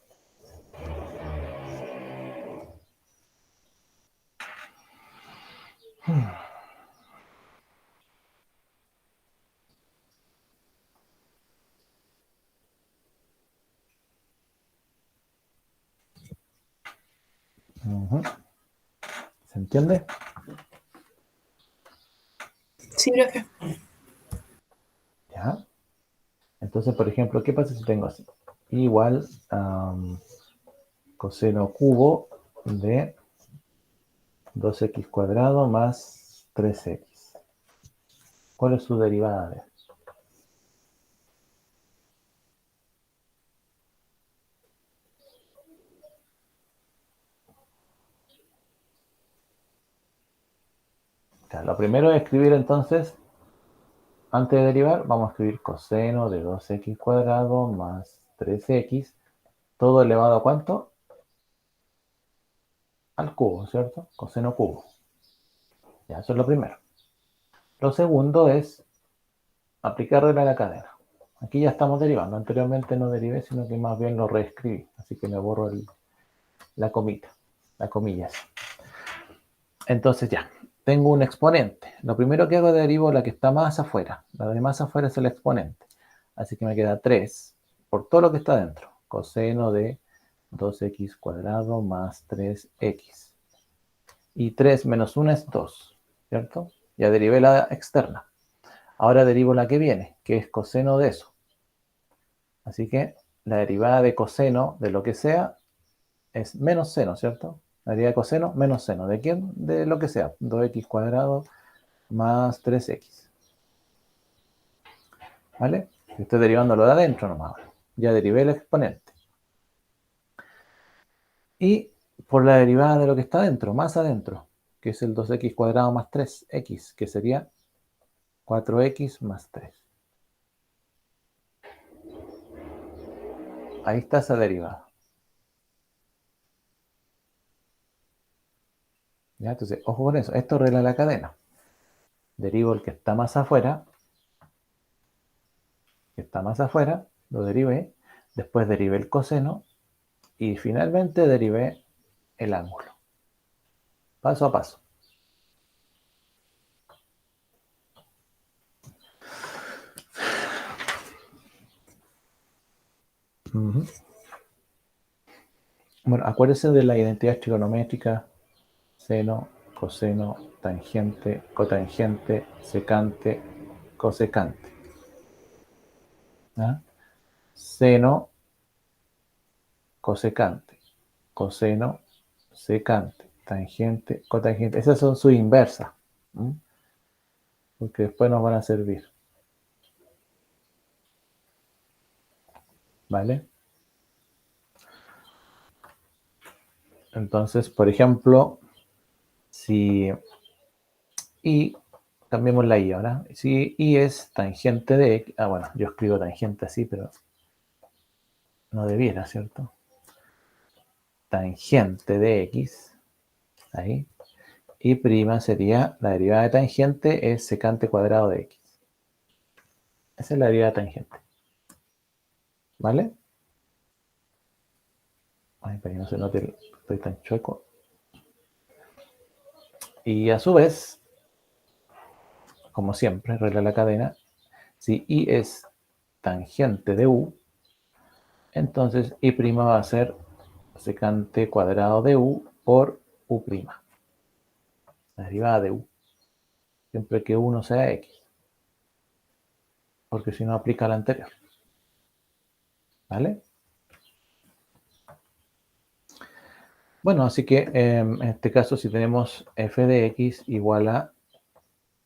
Ujú. ¿Se entiende? Sí, profe. Ya. Entonces, por ejemplo, ¿qué pasa si tengo así? Igual coseno cubo de 2x cuadrado más 3x. ¿Cuál es su derivada de esto? Claro, lo primero es escribir entonces, antes de derivar, vamos a escribir coseno de 2x cuadrado más 3x, todo elevado a ¿cuánto? Al cubo, ¿cierto? Coseno cubo. Ya, eso es lo primero. Lo segundo es aplicar regla de la cadena. Aquí ya estamos derivando. Anteriormente no derivé, sino que más bien lo reescribí. Así que me borro la comita, las comillas. Entonces ya, tengo un exponente. Lo primero que hago es derivo la que está más afuera. La de más afuera es el exponente. Así que me queda 3 por todo lo que está dentro. Coseno de 2x cuadrado más 3x. Y 3 menos 1 es 2, ¿cierto? Ya derivé la externa. Ahora derivo la que viene, que es coseno de eso. Así que la derivada de coseno de lo que sea es menos seno, ¿cierto? La derivada de coseno menos seno. ¿De quién? De lo que sea. 2x cuadrado más 3x. ¿Vale? Estoy derivando lo de adentro nomás. Ya derivé el exponente. Y por la derivada de lo que está adentro, más adentro, que es el 2x cuadrado más 3x, que sería 4x más 3. Ahí está esa derivada. ¿Ya? Entonces, ojo con eso. Esto arregla la cadena. Derivo el que está más afuera, lo derivé. Después derivé el coseno. Y finalmente derivé el ángulo. Paso a paso. Uh-huh. Bueno, acuérdense de la identidad trigonométrica: seno, coseno, tangente, cotangente, secante, cosecante. ¿Ah? Seno, cosecante, coseno, secante, tangente, cotangente. Esas son sus inversas, ¿m? Porque después nos van a servir. ¿Vale? Entonces, por ejemplo, si y cambiemos la y ahora. Si y es tangente de x, bueno, yo escribo tangente así, pero no debiera, ¿cierto? Tangente de x, ahí, y prima sería, la derivada de tangente es secante cuadrado de x. Esa es la derivada de tangente. ¿Vale? Ay, para que no se note, estoy tan chueco. Y a su vez, como siempre, regla la cadena, si y es tangente de u, entonces y' va a ser secante cuadrado de u por u'. La derivada de u. Siempre que u no sea x. Porque si no aplica la anterior. ¿Vale? Bueno, así que en este caso, si tenemos f de x igual a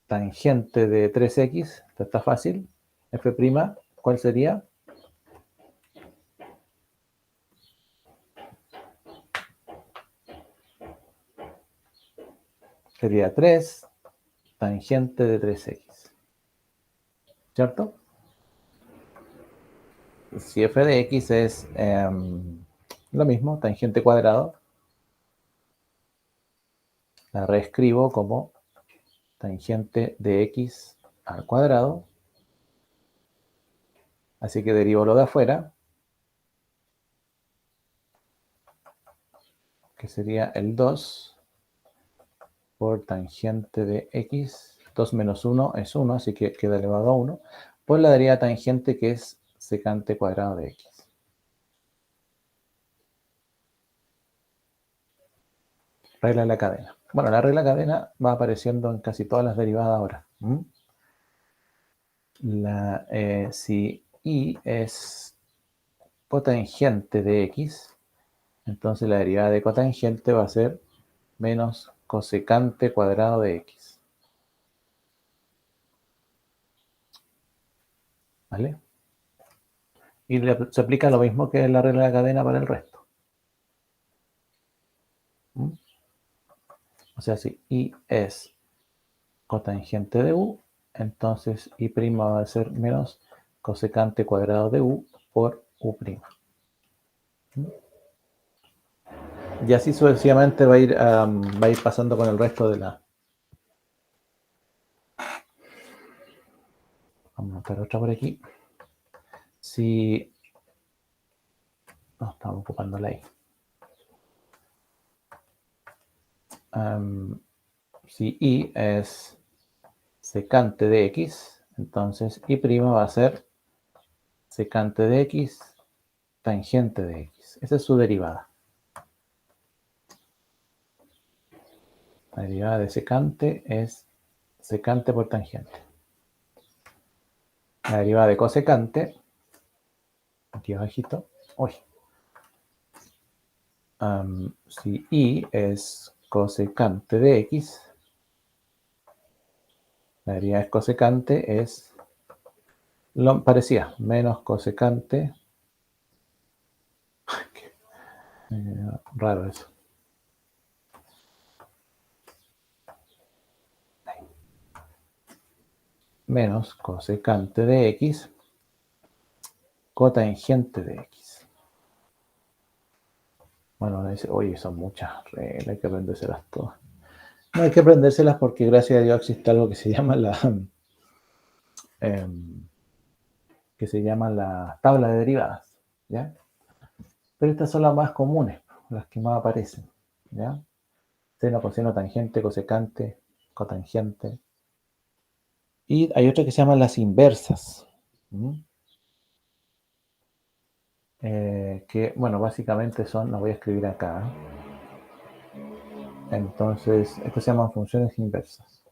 tangente de 3x, esto está fácil. F', ¿cuál sería? Sería 3 tangente de 3x. ¿Cierto? Si f de x es lo mismo, tangente cuadrado, la reescribo como tangente de x al cuadrado. Así que derivo lo de afuera, que sería el 2 por tangente de x. 2 menos 1 es 1, así que queda elevado a 1, por la derivada tangente, que es secante cuadrado de x. Regla de la cadena. Bueno, la regla de la cadena va apareciendo en casi todas las derivadas ahora. Si y es cotangente de x, entonces la derivada de cotangente va a ser menos cosecante cuadrado de x. ¿Vale? Y se aplica lo mismo que la regla de la cadena para el resto. O sea, si y es cotangente de u, entonces y' va a ser menos cosecante cuadrado de u por u'. Y así sucesivamente va a ir pasando con el resto de la... Vamos a anotar otra por aquí. Si... No, estamos ocupando la i. Si y es secante de x, entonces y' va a ser secante de x tangente de x. Esa es su derivada. La derivada de secante es secante por tangente. La derivada de cosecante, aquí abajito, si y es cosecante de x, la derivada de cosecante es lo parecía, menos cosecante. Raro eso. Menos cosecante de x cotangente de x. Bueno, dice, oye, son muchas reglas, hay que aprendérselas todas. No hay que aprendérselas porque gracias a Dios existe algo que se llama la tabla de derivadas, ¿ya? Pero estas son las más comunes, las que más aparecen, ¿ya? Seno, coseno, tangente, cosecante, cotangente. Y hay otras que se llaman las inversas. Que, bueno, básicamente son, las voy a escribir acá. Entonces, estas se llaman funciones inversas.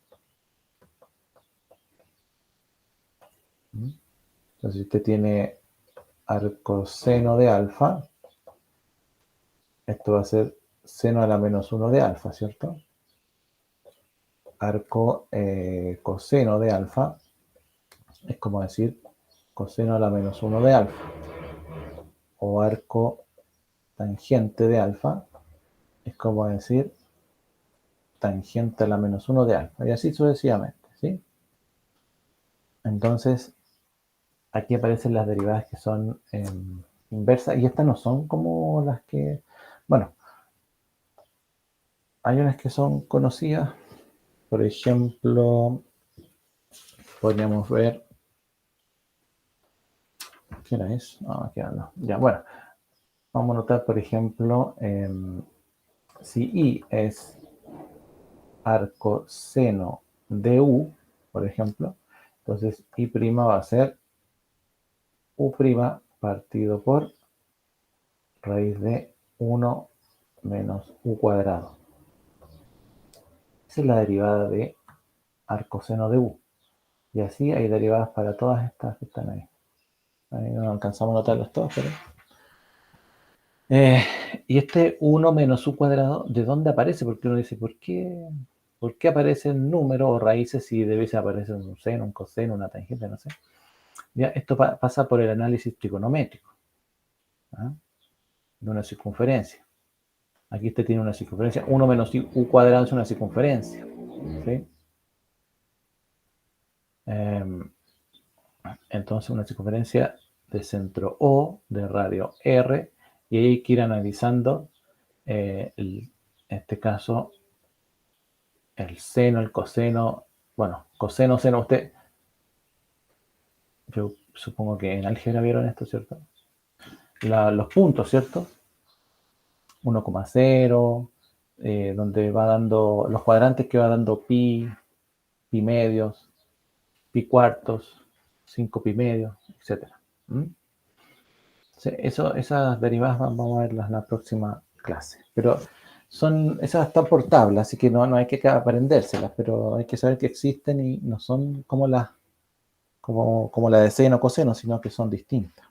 Entonces, si usted tiene arcoseno de alfa, esto va a ser seno a la menos 1 de alfa, ¿cierto? Coseno de alfa es como decir coseno a la menos 1 de alfa. O arco tangente de alfa es como decir tangente a la menos 1 de alfa. Y así sucesivamente, ¿sí? Entonces, aquí aparecen las derivadas que son inversas. Y estas no son como las que... Bueno, hay unas que son conocidas. Por ejemplo, podríamos ver... ¿Qué era eso? Aquí no. Ya, bueno. Vamos a notar, por ejemplo, si y es arcoseno de u, por ejemplo, entonces y' va a ser u' partido por raíz de 1 menos u cuadrado. Esa es la derivada de arcoseno de u. Y así hay derivadas para todas estas que están ahí. Ahí no alcanzamos a notarlas todas, pero... y este 1 menos u cuadrado, ¿de dónde aparece? Porque uno dice, ¿por qué aparecen números o raíces si debiese aparecer un seno, un coseno, una tangente, no sé? Ya, esto pasa por el análisis trigonométrico, ¿ah? De una circunferencia. Aquí usted tiene una circunferencia. 1 menos u cuadrado es una circunferencia, ¿sí? Entonces, una circunferencia de centro O, de radio R, y hay que ir analizando, en este caso, el seno, el coseno, bueno, coseno, seno, usted yo supongo que en álgebra vieron esto, ¿cierto? Los puntos, ¿cierto? 1,0, donde va dando los cuadrantes que va dando pi, pi medios, pi cuartos, 5 pi medios, etc. Sí, esas derivadas vamos a verlas en la próxima clase. Pero esas están por tabla, así que no hay que aprendérselas, pero hay que saber que existen y no son como la de seno o coseno, sino que son distintas.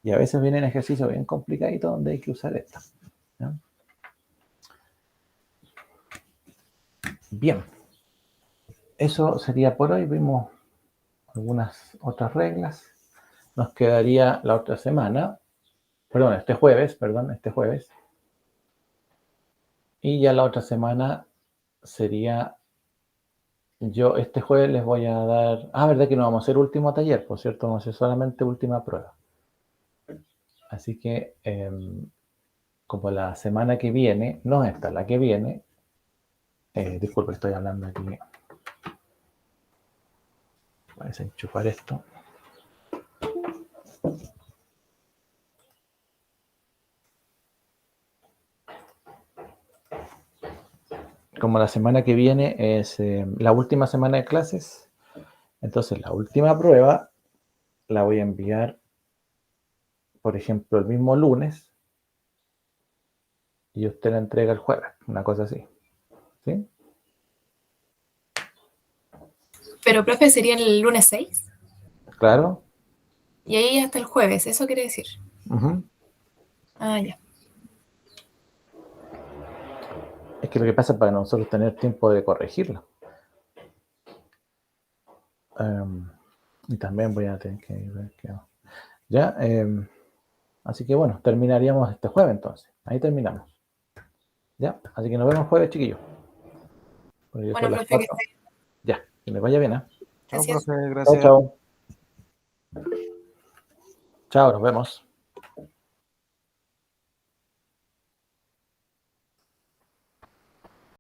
Y a veces vienen ejercicios bien complicaditos donde hay que usar estas. ¿Ya? Bien. Eso sería por hoy. Vimos algunas otras reglas. Nos quedaría la otra semana. Este jueves. Y ya la otra semana sería... Yo este jueves les voy a dar... ¿verdad que no vamos a hacer último taller? Por cierto, vamos a hacer solamente última prueba. Así que... como la semana que viene, no esta, la que viene, disculpe, estoy hablando aquí, voy a desenchufar esto. Como la semana que viene es la última semana de clases, entonces la última prueba la voy a enviar, por ejemplo, el mismo lunes, y usted la entrega el jueves, una cosa así. ¿Sí? Pero, profe, sería el lunes 6 ¿Claro? y ahí hasta el jueves, ¿eso quiere decir? Uh-huh. Ah, ya. Es que lo que pasa es para nosotros tener tiempo de corregirla. Y también voy a tener que ver qué hago. Ya, así que bueno, terminaríamos este jueves entonces. Ahí terminamos. Ya, así que nos vemos jueves, chiquillos. Porque yo Bueno, son las profe, que 4. Ya, que me vaya bien, ¿eh? Chao, gracias. profe, Chao, gracias. chao. Chao, nos vemos.